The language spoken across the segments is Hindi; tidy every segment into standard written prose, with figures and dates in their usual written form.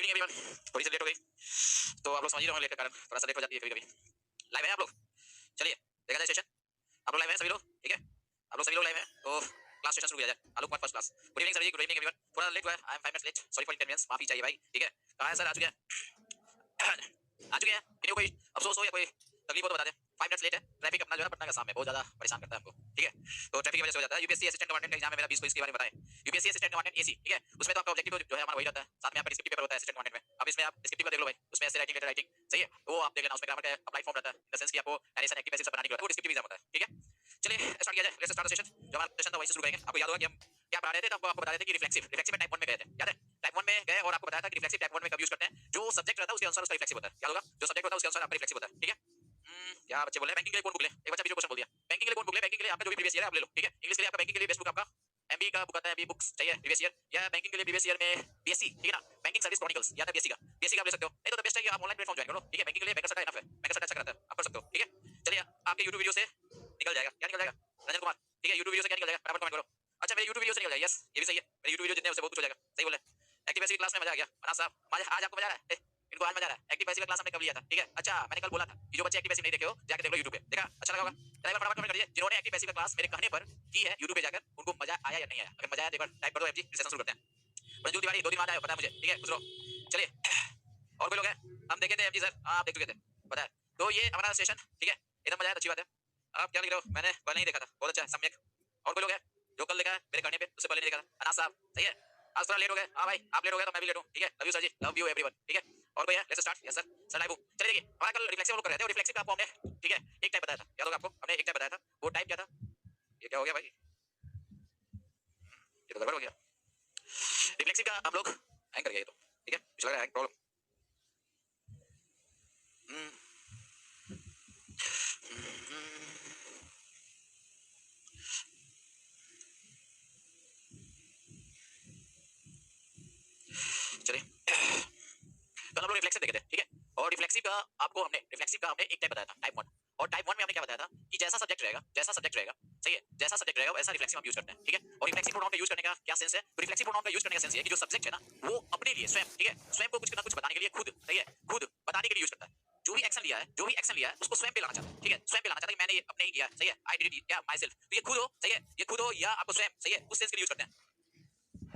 Evening everyone. थोड़ी सी लेट हो गई तो आप लोग समझ ही रहे होंगे, लेट का कारण थोड़ा सा लेट हो जाती है कभी कभी। लाइव है आप लोग? चलिए देखा जाए सेशन। आप लोग लाइव हैं सभी लोग? ठीक है, आप लोग सभी लोग लाइव हैं तो क्लास सेशन शुरू किया जाए। Alok first class. Good evening sir ji, good evening everyone. थोड़ा लेट हुआ है, I am 5 minutes late, sorry for inconvenience, माफी चाहिए भाई। ठीक है, कहां है सर? आ चुके हैं आ चुके हैं। किन्हीं कोई अफसोस हो या कोई तकलीफ हो तो बता दें। 5 मिनट्स लेट है। ट्रैफिक अपना जो है पटना का सामने बहुत ज्यादा परेशान करता है हमको। ठीक है, तो ट्रैफिक की वजह से हो जाता है। यूपीएससी असिस्टेंट कमांडेंट का एग्जाम है मेरा 20 को, इसके बारे में बताएं। यूपीएससी असिस्टेंट कमांडेंट एसी, ठीक है, उसमें तो आपका ऑब्जेक्टिव जो है हमारा वही रहता है, साथ में आपका डिस्क्रिप्टिव पेपर होता है असिस्टेंट कमांडेंट में। अब इसमें आप डिस्क्रिप्टिव देख लो भाई, उसमें ऐसे राइटिंग, लेटर राइटिंग, सही है, वो आप देख लेना। उसमें ग्रामर का अप्लाई फॉर्म रहता है, इन द सेंस कि आपको नरेशन एक्टिव पैसिव सब बनाने की होता है, वो डिस्क्रिप्टिव एग्जाम होता है। ठीक है, चलिए स्टार्ट किया जाए। Let's start the session. जो हमारा सेशन था वहीं से शुरू करेंगे। आपको याद होगा कि हम क्या पढ़ा रहे थे? तो आपको बता रहे थे कि रिफ्लेक्सिव में टाइप 1 में गए थे, याद है? टाइप 1 में गए और आपको बताया था कि रिफ्लेक्सिव टाइप 1 में कब यूज करते हैं? जो सब्जेक्ट रहता है उसके अनुसार उसका रिफ्लेक्सिव होता है। याद होगा, जो सब्जेक्ट होता है उसके अनुसार आपका रिफ्लेक्सिव होता है। ठीक है, क्या बच्चे बोल रहे हैं? बैंकिंग के लिए कौन बुक ले? एक बच्चा बीच में क्वेश्चन बोल दिया, बैंकिंग के लिए कौन बुक ले? बैंकिंग के लिए आपका जो भी प्रीवियस ईयर है आप ले लो। ठीक है, इंग्लिश के लिए आपका बैंकिंग के लिए बेस्ट बुक आपका एमबी का बुक आता है, एमबी बुक्स चाहिए प्रीवियस ईयर, या बैंकिंग के लिए प्रीवियस ईयर में बीएससी, ठीक है ना, बैंकिंग सर्विस क्रॉनिकल्स, या बीएससी का, बीएससी का आप ले सकते हो। नहीं तो बेस्ट है कि आप ऑनलाइन प्लेटफॉर्म ज्वाइन करो। ठीक है, बैंकिंग के लिए बैंकर का इनफ है, बैंकर अच्छा कराता है, आप कर सकते हो। ठीक है, चलिए आपके YouTube वीडियो से निकल जाएगा, क्या निकल जाएगा रंजन कुमार? ठीक है, YouTube वीडियो से क्या निकल जाएगा फटाफट कमेंट करो। अच्छा, मेरे YouTube वीडियो से निकल जाएगा, यस ये भी सही है, मेरे YouTube वीडियो जितने उससे बहुत कुछ हो जाएगा, सही बोले। एक्टिव पैसिव क्लास में मजा आ गया अनाज साहब, मजा आज आपको मजा आ रहा है? इनको आज मजा आ रहा है। एक्टिव पैसिव का क्लास हमने कब लिया था? ठीक है, अच्छा मैंने कल बोला था कि जो बच्चे एक्टिव पैसिव नहीं देखे हो जाके देख लो YouTube पे, देखा अच्छा लगा होगा? चलिए फटाफट कमेंट करिए जिन्होंने एक्टिव पैसिव का क्लास मेरे कहने पर की है YouTube पे जाकर, उनको मजा आया या नहीं आया। अगर मजा आया देखो टाइप कर दो एफजी, सेशन शुरू करते हैं। मंजूर तिवारी 2 दिन बाद आया, पता है मुझे। ठीक है, खुश रहो। चलिए और कोई लोग हैं? हम देखे थे एफजी सर, हां आप देख चुके थे, पता है। तो ये हमारा सेशन, ठीक है, एकदम मजा आया, अच्छी बात है। आप क्या लिख रहे हो? मैंने कल नहीं देखा था, बहुत अच्छा है, सम्यक। और कोई लोग हैं जो कल देखा है मेरे कहने पे, उससे पहले नहीं देखा था? अनाज साहब, सही है। आज थोड़ा लेट हो गए, हाँ भाई आप लेट हो गए तो मैं भी लेट हूं। ठीक है, love you sir ji, love you everyone. ठीक है, और कोई है? Let's start. Yes sir, sir live हूं। चलिए देखिए, हमारा कल रिफ्लेक्सिव लोग कर रहे थे और रिफ्लेक्सिव का आपको हमने, ठीक है, एक टाइप बताया था, याद होगा आपको? हमने एक टाइप बताया था, वो टाइप क्या था? ये क्या हो गया भाई, ये तो गड़बड़ हो गया। रिफ्लेक्सिव का हम लोग हैंग कर गया ये तो, ठीक है, कुछ लग रहा है हैंग प्रॉब्लम। चलिए कल हम लोग रिफ्लेक्सिव देखे थे, ठीक है, और रिफ्लेक्सिव का आपको हमने एक टाइप बताया था, टाइप 1। और टाइप 1 में हमने क्या बताया था कि जैसा सब्जेक्ट रहेगा, सही है, जैसा सब्जेक्ट रहेगा वैसा रिफ्लेक्सिव हम यूज करते हैं। ठीक है, और रिफ्लेक्सिव प्रोनाउन का यूज करने का क्या सेंस है? तो रिफ्लेक्सिव प्रोनाउन का यूज करने का सेंस ये है कि जो सब्जेक्ट है ना वो अपने लिए स्वयं, ठीक है, स्वयं को कुछ ना कुछ बताने के लिए खुद, सही है, खुद बताने के लिए यूज करता है। जो भी एक्शन लिया है उसको स्वयं पे लाना चाहता है। ठीक है, स्वयं पे लाना चाहता है कि मैंने ये अपने ही किया, सही है, आई डिड इट, या माई सेल्फ। तो ये खुद हो, सही है, ये खुद हो या आपको स्वयं, सही है, उस सेंस के लिए यूज करते हैं,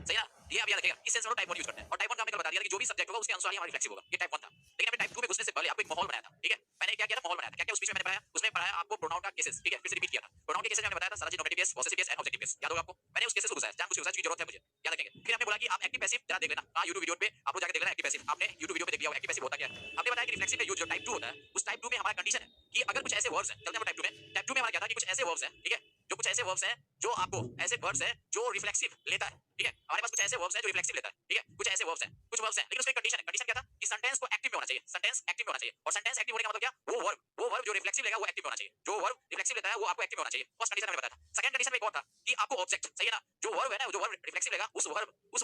सही है। ये आप याद रखिएगा, इस सेंस में टाइप 1 यूज करते हैं। और टाइप 1 का हमने कल बता दिया था कि जो भी सब्जेक्ट होगा उसके अनुसार ही हमारा रिफ्लेक्सिव होगा, ये टाइप 1 था। लेकिन हमने टाइप 2 में घुसने से पहले आपको एक माहौल बनाया था, ठीक है, मैंने क्या किया था? माहौल बनाया था। क्या क्या उस बीच में मैंने पढ़ाया? उसमें पढ़ाया आपको प्रोनाउन का केसेस, ठीक है, फिर से रिपीट किया था। प्रोनाउन के केसेस में मैंने बताया था सारा चीज nominative case, possessive case and objective case, याद होगा आपको? मैंने उस केसेस को घुसाया, जानबूझ के घुसाया, जरूरत है मुझे, याद रखेंगे। फिर हमने बोला कि आप एक्टिव पैसिव जरा देख लेना, हां YouTube वीडियो पे आप लोग जाके देख लेना एक्टिव पैसिव। आपने YouTube वीडियो पे देख लिया होगा एक्टिव पैसिव होता क्या है। हमने बताया कि रिफ्लेक्सिव का यूज जो टाइप 2 होता है, उस टाइप 2 में हमारा कंडीशन है कि अगर कुछ ऐसे वर्ड्स हैं, चलते हैं टाइप 2 में। टाइप 2 में हमारा क्या था कि कुछ ऐसे वर्ड्स हैं, ठीक है, जो कुछ ऐसे वर्ब्स हैं जो आपको, ऐसे वर्ब्स हैं जो रिफ्लेक्सिव लेता है, ठीक है, हमारे पास कुछ ऐसे वर्ब्स हैं जो रिफ्लेक्सिव लेता है, ठीक है, कुछ ऐसे वर्ब्स हैं, कुछ वर्ब्स हैं, लेकिन उसमें कंडीशन है। कंडीशन क्या था कि सेंटेंस को एक्टिव में होना चाहिए, सेंटेंस एक्टिव में होना चाहिए। और सेंटेंस एक्टिव होने का मतलब क्या? वो वर्ब जो रिफ्लेक्सिव लेगा वो एक्टिव में होना चाहिए, जो वर्ब रिफ्लेक्सिव लेता है वो आपको एक्टिव में होना चाहिए। फर्स्ट कंडीशन मैंने बताया था। सेकंड कंडीशन में एक और था कि आपको ऑब्जेक्ट, सही है ना, जो वर्ब है ना, जो वर्ब रिफ्लेक्सिव लेगा उस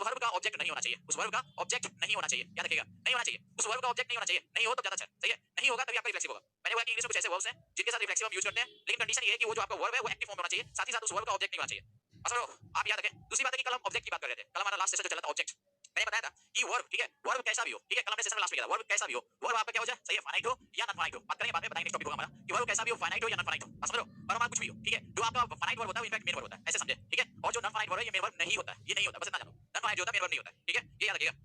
वर्ब का ऑब्जेक्ट नहीं होना चाहिए, उस वर्ब का ऑब्जेक्ट नहीं होना चाहिए, याद रखिएगा, नहीं होना चाहिए, उस वर्ब का ऑब्जेक्ट नहीं होना चाहिए। नहीं हो तो ज्यादा अच्छा, सही है, नहीं होगा तभी आपका रिफ्लेक्सिव होगा। मैंने बोला कि इंग्लिश में कुछ ऐसे वर्ब्स हैं जिनके साथ रिफ्लेक्सिव हम यूज करते हैं, लेकिन कंडीशन ये है कि वो जो आपका वर्ब है वो एक्टिव फॉर्म में होना चाहिए, साथ ही साथ उस वर्ब का ऑब्जेक्ट नहीं होना चाहिए। असलो आप याद रखें। दूसरी बात है कि कल हम ऑब्जेक्ट की बात कर रहे थे, कल हमारा लास्ट सेशन जो चला था ऑब्जेक्ट, मैंने बताया था कि वर्ब, ठीक है, वर्ब कैसा भी हो, ठीक है, कल हमने सेशन में लास्ट में किया था, वर्ब कैसा भी हो, वर्ब आपका क्या हो जाए, सही है, फाइनाइट हो या नॉन फाइनाइट हो, बात करेंगे बाद में, बताएंगे नेक्स्ट टॉपिक होगा हमारा कि वर्ब कैसा भी हो, फाइनाइट हो या नॉन फाइनाइट हो, समझ रहे हो, और हमारा कुछ भी हो, ठीक है, जो आपका फाइनाइट वर्ब होता है वो इनफैक्ट मेन वर्ब होता है, ऐसे समझे, ठीक है, और जो नॉन फाइनाइट वर्ब है ये मेन वर्ब नहीं होता है, ये नहीं होता, बस इतना जानो, नॉन फाइनाइट जो होता है मेन वर्ब नहीं होता है, ठीक है, ये याद रखिएगा,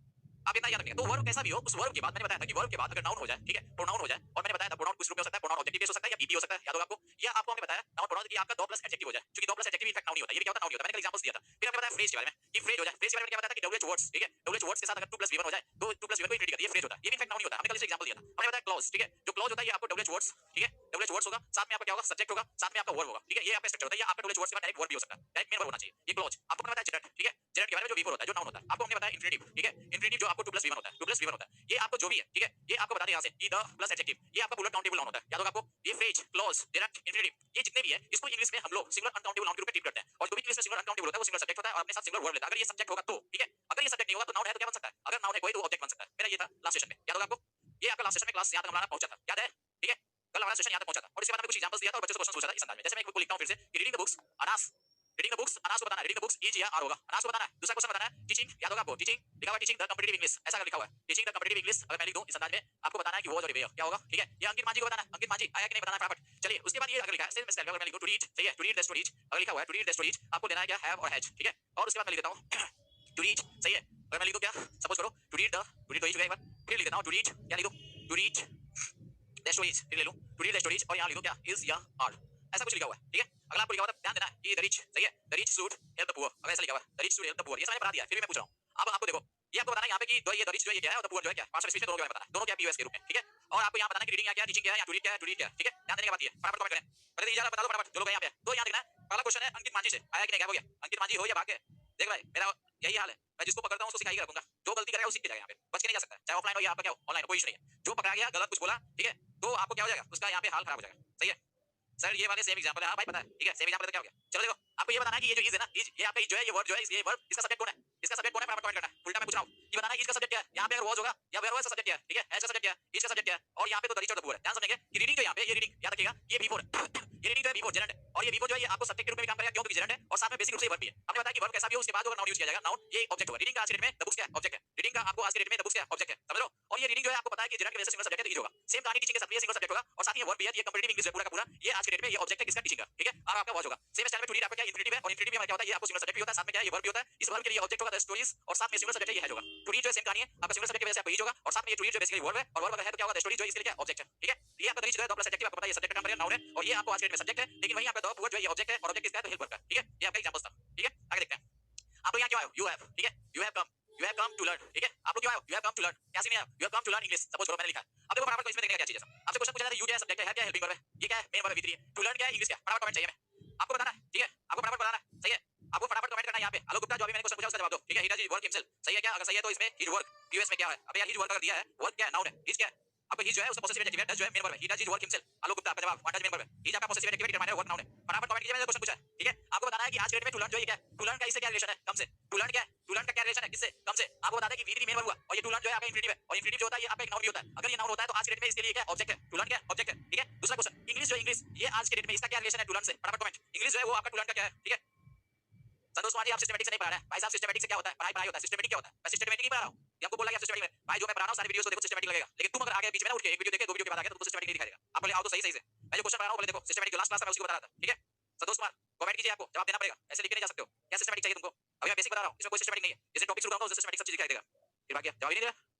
आप इतना याद रखिएगा। तो वर्ब कैसा भी हो, उस वर्ब के बाद मैंने बताया था कि वर्ब के बाद अगर नाउन हो जाए, ठीक है, प्रोनाउन हो जाए, और मैंने बताया था प्रोनाउन कुछ रूप में हो सकता है, प्रोनाउन ऑब्जेक्टिव बेस हो सकता है या बीबी हो सकता है, याद होगा आपको? या आपको हमने बताया नाउन प्रोनाउन कि आपका दो प्लस एडजेक्टिव हो जाए, क्योंकि दो प्लस एडजेक्टिव इनफैक्ट नाउन ही होता है, ये भी क्या होता है? नाउन ही होता है, मैंने कल एग्जांपल्स दिया था। फिर हमने बताया फ्रेज के बारे में कि फ्रेज हो जाए, फ्रेज के बारे में क्या बताया था कि डब्ल्यूएच वर्ड्स, ठीक है, डब्ल्यूएच वर्ड्स के साथ अगर 2 प्लस v1 हो जाए तो 2 प्लस v1 को इंक्रीज कर दिया, ये फ्रेज होता है, ये भी इनफैक्ट नाउन ही होता है, हमने कल इसे एग्जांपल दिया था। हमने बताया क्लॉज, ठीक है, जो क्लॉज होता है ये आपको डब्ल्यूएच वर्ड्स, ठीक है, डब्ल्यूएच वर्ड्स होगा, साथ में आपका क्या होगा? सब्जेक्ट होगा, साथ में आपका वर्ब होगा, ठीक है, ये आपका स्ट्रक्चर होता है, ये आपका डब्ल्यूएच वर्ड्स के बाद डायरेक्ट वर्ब भी हो सकता है, डायरेक्ट मेन वर्ब होना चाहिए, ये क्लॉज। आपको हमने बताया जेनेरेट, ठीक है, जेनेरेट के बारे में जो v4 होता है, जो नाउन होता है, आपको हमने बताया इंफिनिटिव, ठीक है, इंफिनिटिव जो आपको 2 प्लस v1 होता है, 2 प्लस v1 होता है, ये आपको जो भी है, ठीक है, ये आपको बता दें यहां से कि द प्लस एडजेक्टिव, ये आपका बुलेट काउंटेबल नाउन होता है, याद होगा आपको? ये फ्रेज, क्लॉज, जेनेरेट, इंफिनिटिव, ये जितने भी है इसको इंग्लिश में हम लोग सिंगुलर अनकाउंटेबल नाउन के रूप में ट्रीट करते हैं, और जो भी इंग्लिश में सिंगुलर अनकाउंटेबल होता है वो सिंगुलर सब्जेक्ट होता है और अपने साथ सिंगुलर वर्ब लेता है। अगर ये सब्जेक्ट होगा तो, ठीक है, अगर ये सब्जेक्ट नहीं होगा तो नाउन है तो क्या बन सकता है? अगर नाउन है कोई तो ऑब्जेक्ट बन सकता है। मेरा ये था लास्ट सेशन में, याद होगा आपको? ये आपका लास्ट सेशन में क्लास यहां तक हमारा पहुंचा था, याद है? ठीक है, कल हमारा सेशन यहां तक पहुंचा था और इसके बाद हमने कुछ एग्जांपल्स दिया था और बच्चों से क्वेश्चन पूछा था इस अंदाज में। जैसे मैं एक बुक लिखता हूं फिर से, reading the books Anas reading the books, अनाज को बताना है, रीडिंग द बुक्स इज या आर होगा, अनाज को बताना है। दूसरा क्वेश्चन बताना है टीचिंग, याद होगा आपको टीचिंग लिखा हुआ है, टीचिंग द कॉम्पिटिटिव इंग्लिश, ऐसा लिखा हुआ है टीचिंग द कॉम्पिटिटिव इंग्लिश। अगर मैं लिख दूं इस अंदाज में, आपको बताना है कि वॉज और वेयर क्या होगा, ठीक है। ये अंकित मांझी को बताना है, अंकित मांझी आया कि नहीं बताना है फटाफट। चलिए उसके बाद ये अगर लिखा है सेम स्टाइल में, अगर मैं लिखूं टू रीड, सही है, टू रीड द स्टोरीज, अगर लिखा हुआ है टू रीड द स्टोरीज, आपको लेना है क्या हैव और हैज, ठीक है। और उसके बाद मैं लिख देता हूं टू रीड, सही है। अगर मैं लिख दूं क्या, सपोज करो to read the, to read तो ही चुका है एक बार, फिर लिख देता हूं टू रीड, क्या लिख दूं टू रीड द स्टोरीज, फिर ले लूं टू रीड द स्टोरीज और यहां लिख दूं क्या इज या आर, ऐसा कुछ लिखा हुआ है, ठीक है। अगला आपको लिखा हुआ है ध्यान देना है कि द रिच, सही है, the rich should help the poor, अगर ऐसा लिखा हुआ है the rich should help the poor, ये समझ बना दिया, फिर भी मैं पूछ रहा हूं। अब आपको देखो ये आपको बताना है यहाँ पे कि दो ये द रिच जो है ये क्या है और द पुअर जो है क्या है, पांच स्पीच में दोनों के बारे में बताना है, दोनों क्या पीयूएस के रूप में, ठीक है। और आपको यहाँ बताना है कि रीडिंग क्या है, टीचिंग क्या है, या टू रीड क्या है, टू रीड क्या है, ठीक है। ध्यान देने की बात ये, फटाफट कमेंट करें, पहले दीजिए बता दो फटाफट जो लोग यहाँ पे। तो यहाँ देखना है पहला क्वेश्चन है अंकित मांझी से, आया कि नहीं, क्या हो गया, अंकित मांझी हो या भाग गए। देख भाई मेरा यही हाल है, मैं जिसको पकड़ता हूं उसको सिखा के रखूंगा, जो गलती करेगा वो सीख के जाएगा, यहाँ पे बच के नहीं जा सकता, चाहे ऑफलाइन हो या आपका क्या हो ऑनलाइन, कोई इशू नहीं है। जो पकड़ा गया गलत कुछ बोला, ठीक है, तो आपको क्या हो जाएगा, उसका यहाँ पे हाल खराब हो जाएगा, सही है। सर ये वाले सेम एग्जांपल है, हाँ भाई पता है, ठीक है, सेम एग्जांपल है तो क्या हो गया। चलो देखो आपको ये बताना है कि ये जो इज है ना, इज ये आपका इज जो है, ये वर्ब जो है, ये वर्ब इसका सब्जेक्ट कौन है, इसका सब्जेक्ट कौन है, फटाफट कमेंट करना है। उल्टा मैं पूछ रहा हूं, ये बताना है इसका सब्जेक्ट क्या है, यहां पे अगर वॉज होगा या वेयर वॉज का सब्जेक्ट क्या है, ठीक है, एज का सब्जेक्ट क्या है, इज का सब्जेक्ट क्या है, और यहां पे तो द रिच और द पुअर है। ध्यान समझेंगे कि रीडिंग जो यहां पे ये रीडिंग याद रखिएगा, ये V4 है, ये रीडिंग जो है V4 जेरेंट है, और ये V4 जो है ये आपको सब्जेक्ट के रूप में भी काम करेगा, क्यों, क्योंकि जेरेंट है और साथ में बेसिक रूप से वर्ब भी है। हमने बताया कि वर्ब कैसा भी हो उसके बाद अगर नाउन यूज किया जाएगा, नाउन ये ऑब्जेक्ट होगा। रीडिंग का आज के डेट में द बुक्स क्या है, ऑब्जेक्ट है। रीडिंग का आपको आज के डेट में द बुक्स क्या है, ऑब्जेक्ट है, समझ लो। और ये रीडिंग जो है आपको पता है कि जेरेंट की वजह से सिंगल सब्जेक्ट है, तो इज होगा। सेम कहानी टीचिंग के साथ भी सिंगल सब्जेक्ट होगा, और साथ ही वर्ब भी है, ये कंपैरेटिव इंग्लिश है पूरा का पूरा, ये आज के डेट में ये ऑब्जेक्ट है किसका, टीचिंग का, ठीक है। अब आपका वॉज होगा सेम स्टाइल में टू रीड आपका क्या इंफिनिटिव है, और इंफिनिटिव में क्या होता है, ये आपको सिंगल सब्जेक्ट भी होता है, साथ में क्या है ये वर्ब भी होता है। इस वर्ब के लिए ऑब्जेक्ट होगा द स्टोरीज, और साथ में सिंगल सब्जेक्ट है ये है होगा। टू रीड जो सेम कहानी है, आपका सिंगल सब्जेक्ट की वजह से आपका इज होगा, और साथ में ये टू रीड जो बेसिकली वर्ब है, और वर्ब अगर है तो क्या होगा द स्टोरी जो इसके लिए क्या ऑब्जेक्ट है, ठीक है। ये आपका रीच जो है दो प्लस एडजेक्टिव, आपको पता है ये सब्जेक्ट का काम करेगा, नाउन है, और ये आपको आज के डेट में सब्जेक्ट है, लेकिन वहीं आपका द पुअर जो है ये ऑब्जेक्ट है, और ऑब्जेक्ट किसका है तो हेल्प वर्ब का, ठीक है। ये आपका एग्जांपल था, ठीक है। आगे देखते हैं आप लोग यहाँ क्यों आए हो, यू हैव, ठीक है, you have come to learn, ठीक है। आप लोग क्यों आए हो, you have come to learn, क्या सीन है, you have come to learn English, suppose करो मैंने लिखा है। अब देखो फटाफट इसमें देखने का क्या चीज है, आपसे क्वेश्चन पूछा जाता है यू क्या है, सब्जेक्ट है क्या हेल्पिंग वर्ब है, ये क्या है मेन वर्ब है, V3 है, टू लर्न क्या है इंग्लिश क्या, फटाफट कमेंट चाहिए हमें, आपको बताना है, ठीक है, आपको फटाफट बताना है, सही है। आपको फटाफट कमेंट करना है यहाँ पे। आलोक गुप्ता जो अभी मैंने क्वेश्चन पूछा उसका जवाब दो, ठीक है। He does his work himself, सही है क्या, अगर सही है तो इसमें हिज वर्क यूएस में क्या है, अबे यार हिज वर्क अगर दिया है, वर्क क्या है, नाउन है, हिज क्या है, आपका हिज जो है उसका पॉसेसिव एडजेक्टिव है, डज जो है मेन वर्ब है, he does his work himself. Alok Gupta आपका जवाब व्हाट डज मेन वर्ब है, हिज आपका possessive adjective determiner work noun है। फटाफट कमेंट कीजिए, मैंने क्वेश्चन पूछा है, ठीक है। आपको बताना है कि आज के डेट में टू लर्न जो है क्या है, टू लर्न का इससे क्या रिलेशन है, कम से, टू लर्न क्या है, टू लर्न का क्या रिलेशन है किससे, कम से। आपको बता दें कि V3 मेन वर्ब हुआ, और ये टू लर्न जो है आपका इंफिनिटिव है, और इंफिनिटिव जो होता है ये आपका एक नाउन भी होता है। अगर ये नाउन होता है तो आज के डेट में इसके लिए क्या ऑब्जेक्ट है, टू लर्न क्या है, ऑब्जेक्ट है, ठीक है। दूसरा क्वेश्चन इंग्लिश जो इंग्लिश, ये आज के डेट में इसका क्या रिलेशन है टू लर्न से, फटाफट कमेंट। इंग्लिश जो है वो आपका टू लर्न का क्या है, ठीक है। संतोष कुमार जी आप सिस्टमैटिक से नहीं पढ़ा रहे हैं भाई साहब, सिस्टमैटिक से क्या होता है, पढ़ाई होता है, सिस्टमैटिक क्या होता है, मैं सिस्टमैटिक ही पढ़ा रहा हूं। ये आपको बोला गया सिस्टमैटिक में, भाई जो मैं पढ़ा रहा हूं सारी वीडियोस को देखो सिस्टमैटिक लगेगा, लेकिन तुम अगर आगे बीच में ना उठ के एक वीडियो देखे दो वीडियो के बाद आ गया तो तुमको सिस्टमैटिक नहीं दिखाई देगा। आप पहले आओ तो सही सही से, मैं जो क्वेश्चन पढ़ा रहा हूं पहले देखो, सिस्टमैटिक जो लास्ट क्लास में उसको बता रहा था, ठीक है। संतोष कुमार कमेंट कीजिए, आपको जवाब देना पड़ेगा, ऐसे लिख के नहीं जा सकते हो। क्या सिस्टमैटिक चाहिए तुमको, अभी मैं बेसिक बता रहा हूं, इसमें कोई सिस्टमैटिक नहीं है, जैसे टॉपिक शुरू करूंगा उससे सिस्टमैटिक सब चीज दिखाई देगा। फिर बाकी जवाब ही नहीं दिया।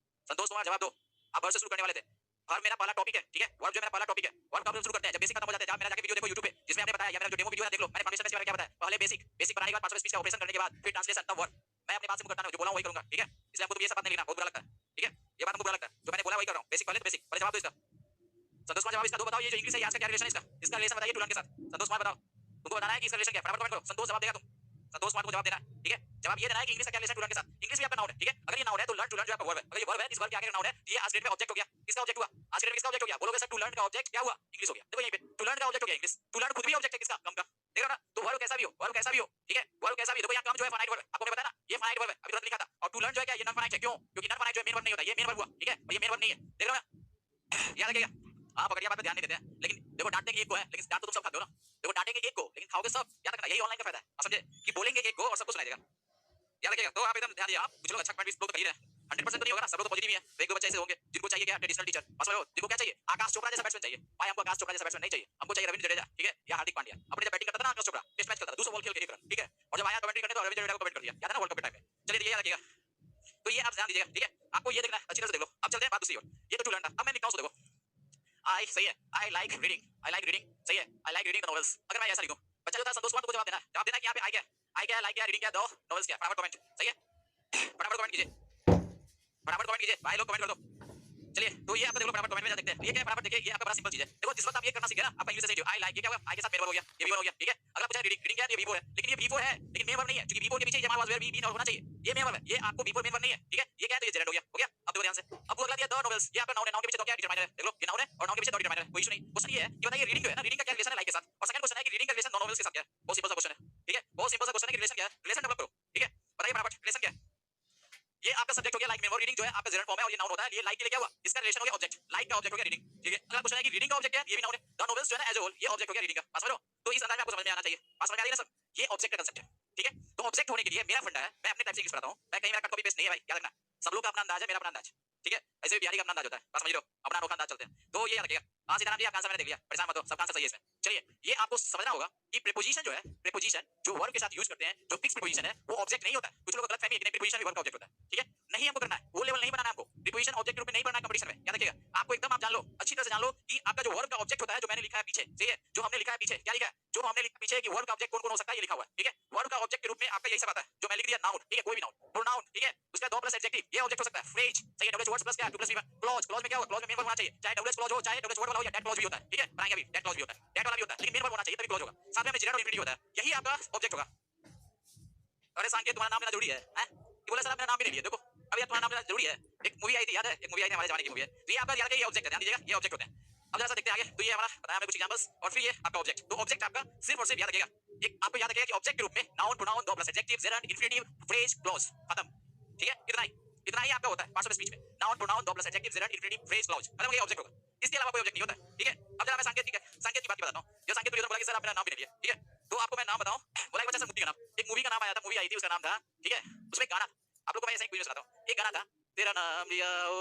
संतोष कुमार जवाब दो, आप वर्ड से शुरू करने वाले थे, और मेरा पहला टॉपिक है, ठीक है, वर्ब जो मेरा पहला टॉपिक है, वर्ब का हम शुरू करते हैं जब बेसिक खत्म हो जाता है। जब मेरा जाके वीडियो देखो YouTube पे, जिसमें हमने बताया, या मेरा जो डेमो वीडियो है देख लो, मैंने फाउंडेशन में क्या बताया, पहले बेसिक बनाने के बाद 500 स्पीच का ऑपरेशन करने के बाद फिर ट्रांसलेशन तब वर्ब। मैं अपने बात से मुंह कटना नहीं, जो बोला हूं वही करूंगा, ठीक है। इसलिए आपको तो ये सब बात नहीं लिखना, बहुत बुरा लगता है, ठीक है। ये बात हमको बुरा लगता है, जो मैंने बोला वही कर रहा हूं, बेसिक पहले तो बेसिक, पहले जवाब दो इसका। संतोष कुमार जवाब इसका दो बताओ, ये जो इंग्लिश है आज का क्या रिलेशन है इसका रिलेशन बताइए टू लर्न के साथ। संतोष कुमार बताओ, तुमको बताना है कि इसका रिलेशन क्या है, फटाफट कमेंट करो। संतोष जवाब देगा तुम, संतोष कुमार को जवाब देना है, ठीक है। जवाब ये देना है कि इंग्लिश का क्या रिलेशन टू लर्न के साथ। इंग्लिश भी आपका नाउन है, ठीक है। अगर ये नाउन है तो लर्न टू लर्न जो आपका वर्ब है, अगर ये वर्ब है इस वर्ब के आगे नाउन है, ये आज डेट में ऑब्जेक्ट हो गया। किसका ऑब्जेक्ट हुआ, आज डेट में किसका ऑब्जेक्ट हो गया, बोलोगे सर टू लर्न का ऑब्जेक्ट क्या हुआ, इंग्लिश हो गया। देखो यहीं पे टू लर्न का ऑब्जेक्ट हो गया इंग्लिश, टू लर्न खुद भी ऑब्जेक्ट है किसका, कम का, देख रहे हो ना। तो वर्ब कैसा भी हो, वर्ब कैसा भी हो, ठीक है, वर्ब कैसा भी, देखो यहाँ कम जो है फाइनाइट वर्ब है, आपको बताया ना ये फाइनाइट वर्ब है, अभी तुरंत लिखा था। और टू लर्न जो है क्या ये नॉन फाइनाइट है, क्यों, क्योंकि नॉन फाइनाइट जो है मेन वर्ब नहीं होता, ये मेन वर्ब हुआ, ठीक है, और ये मेन वर्ब नहीं है, देख रहे हो ना। याद रखिएगा, आप अगर ये बात पे ध्यान नहीं देते हैं, लेकिन देखो डांटने की एक को है, लेकिन डांट तो तुम सब खाते हो ना। देखो डांटेंगे एक को लेकिन खाओगे सब, याद रखना, यही ऑनलाइन का फायदा है, आप समझे, कि बोलेंगे एक को और सबको सुनाई देगा, याद रखिएगा। तो आप एकदम ध्यान दिए, आप कुछ लोग अच्छा कमेंट भी लोग तो कही रहे हैं, 100% तो नहीं होगा ना, सब लोग तो पॉजिटिव ही है, एक दो बच्चे ऐसे होंगे जिनको चाहिए क्या ट्रेडिशनल टीचर, बस वो जिनको क्या चाहिए आकाश चोपड़ा जैसा बैट्समैन चाहिए। भाई हमको आकाश चोपड़ा जैसा बैट्समैन नहीं चाहिए, हमको चाहिए रविंद्र जडेजा, ठीक है, या हार्दिक पांड्या। अपने जब बैटिंग करता था ना आकाश चोपड़ा, टेस्ट मैच खेलता था 200 बॉल खेल के 1 रन, ठीक है, और जब आया कमेंट्री करने तो रविंद्र जडेजा को कमेंट कर दिया, याद है ना वर्ल्ड कप के टाइम में। चलिए ये याद रखिएगा, तो ये आप ध्यान दीजिएगा, ठीक है, आपको ये देखना है, अच्छी तरह से देख लो। अब चलते हैं बात दूसरी ओर, ये तो टू लर्न था, अब मैं लिखता हूं देखो, आई, सही है, आई लाइक रीडिंग, सही है, I like reading the novels. अगर मैं ऐसा लिखूं, बच्चा जो था संतोष कुमार को जवाब देना है, जवाब देना है कि यहाँ पे आई क्या, लाइक क्या, रीडिंग क्या, दो नॉवेल्स क्या, फटाफट कमेंट, सही है, फटाफट कमेंट कीजिए, फटाफट कमेंट कीजिए भाई लोग, कमेंट कर दो। चलिए तो ये आपका देखो फटाफट कमेंट में देखते हैं, ये क्या है फटाफट देखिए, ये आपका बड़ा सिंपल चीज है। देखो जिस वक्त आप ये करना सीखे ना, आपका इंग्लिश से आई लाइक ये क्या हुआ, आई के साथ मेन वर्ब हो गया, ये भी हो गया, ठीक है। अगला पूछा रीडिंग क्या है, ये V4 है, लेकिन ये V4 है लेकिन मेन वर्ब नहीं है, क्योंकि V4 के पीछे जमा वाज वेयर बी होना चाहिए, ये मेन वर्ब है, ये आपको V4 मेन वर्ब नहीं है, ठीक है। ये क्या है तो ये जेरेंट हो गया। अब देखो ध्यान से, अब वो अगला दिया द नॉवेल्स, ये आपका नाउन है, नाउन के पीछे तो क्या डिटरमाइनर है, देख लो ये नाउन है और नाउन के पीछे तो डिटरमाइनर है, कोई इशू नहीं। क्वेश्चन ये है कि बताइए रीडिंग जो है ना, रीडिंग का क्या रिलेशन है लाइक के साथ, और सेकंड क्वेश्चन है कि रीडिंग का रिलेशन द नॉवेल्स के साथ क्या है। बहुत सिंपल सा क्वेश्चन है, ठीक है, बहुत सिंपल सा क्वेश्चन है कि रिलेशन क्या है, रिलेशन डेवलप करो, ठीक है, बताइए फटाफट रिलेशन क्या है। ये आपका सब्जेक्ट हो गया लाइक में, और रीडिंग जो है आपका जेरेंट फॉर्म है और ये नाउन होता है, ये लाइक के लिए क्या हुआ, इसका रिलेशन हो गया ऑब्जेक्ट, लाइक का ऑब्जेक्ट हो गया रीडिंग, ठीक है। अगला क्वेश्चन है कि रीडिंग का ऑब्जेक्ट क्या है, ये भी नाउन है, द नॉवेल्स जो है ना एज अ होल ये ऑब्जेक्ट हो गया रीडिंग का, पास करो। तो इस अंदाज में आपको समझ में आना चाहिए, पास समझ में आ रही है ना सब। ये ऑब्जेक्ट का कंसेप्ट है, ठीक है। तो ऑब्जेक्ट होने के लिए मेरा फंडा है, मैं अपने टाइप से इंग्लिश पढ़ाता हूं, मैं कहीं मेरा कट कॉपी पेस्ट नहीं है भाई, याद रखना। सब लोग का अपना अंदाज है, मेरा अपना अंदाज, ठीक है। ऐसे भी बिहारी का अपना अंदाज होता है, बात समझ रहे हो, अपना अनोखा अंदाज चलते हैं। तो ये याद रखिएगा। हाँ सीताराम जी, आपका आंसर मैंने देख लिया, परेशान मत हो, सबका आंसर सही है इसमें। चलिए, ये आपको समझना होगा कि प्रीपोजिशन जो है, प्रीपोजिशन जो वर्ब के साथ यूज करते हैं, जो फिक्स प्रीपोजिशन है, वो ऑब्जेक्ट नहीं होता है। कुछ लोग गलतफहमी है कि प्रीपोजिशन भी वर्ब का ऑब्जेक्ट होता है, ठीक है। नहीं हमको करना है, वो लेवल नहीं बनाना है हमको, प्रीपोजिशन ऑब्जेक्ट के रूप में नहीं पढ़ना है कंपटीशन में, याद रखिएगा। आपको एकदम आप जान लो, अच्छी तरह से जान लो कि आपका जो वर्ब का ऑब्जेक्ट होता है, जो मैंने लिखा है पीछे, सही है, जो हमने लिखा है पीछे, क्या लिखा है, जो हमने लिखा पीछे कि वर्ब का ऑब्जेक्ट कौन-कौन हो सकता है, ये लिखा हुआ है, ठीक है। वर्ब का ऑब्जेक्ट के रूप में आपका यही सब आता है, जो मैं लिख दिया नाउन, ठीक है, कोई भी नाउन, प्रोनाउन, ठीक है, उसका दो प्लस एडजेक्टिव, ये ऑब्जेक्ट हो सकता है। फ्रेज, सही है, डबल वर्ड्स प्लस क्या है, to plus V, clause, clause में क्या होगा, क्लॉज में मेन वर्ब होना चाहिए, चाहे डबल क्लॉज हो, चाहे डबल वर्ड वाला हो, या डेट क्लॉज भी होता है, ठीक है, बनाएंगे अभी, डेट क्लॉज भी होता है, डेट वाला भी होता है, लेकिन मेन वर्ब होना चाहिए तभी क्लॉज होगा। साथ में जेनरल और इंफिनिटिव होता है, यही आपका ऑब्जेक्ट होगा। अरे सांकेत, तुम्हारा नाम लेना जरूरी है, हैं? ये बोला सर मेरा नाम भी नहीं लिया, देखो अब यार तुम्हारा नाम लेना जरूरी है। एक मूवी आई थी, याद है, एक मूवी आई थी हमारे जमाने की मूवी है, तो ये आपका याद है, ये ऑब्जेक्ट है, ध्यान दीजिएगा, ये ऑब्जेक्ट होते हैं। अब जरा सा देखते हैं आगे, तो ये हमारा बताया हमने कुछ एग्जांपल्स, और फिर ये आपका ऑब्जेक्ट। तो ऑब्जेक्ट आपका सिर्फ और सिर्फ याद रखिएगा, एक आपको याद रखिएगा कि ऑब्जेक्ट के रूप में नाउन, प्रोनाउन, दो plus adjective, gerund, infinitive, phrase, clause, खत्म, ठीक है। इतना ही आपका होता है पार्ट्स ऑफ स्पीच में, नाउन, प्रोनाउन, दो plus adjective, gerund, infinitive, phrase, clause, खत्म, ये ऑब्जेक्ट होगा। इसके अलावा कोई ऑब्जेक्ट नहीं होता है, ठीक है। अब जरा मैं सांकेत की बात बताता हूं। जो सांकेत बोला कि सर आप मेरा नाम भी नहीं लिया, ठीक है, तो आपको मैं नाम बताऊं, बोला एक बच्चा सर मूवी का नाम, एक मूवी का नाम आया था, मूवी आई थी, उसका नाम था, ठीक है, उसमें गाना, आप लोगों को मैं ऐसे ही क्विज सुनाता हूं। एक गाना था, तेरा नाम लिया ओ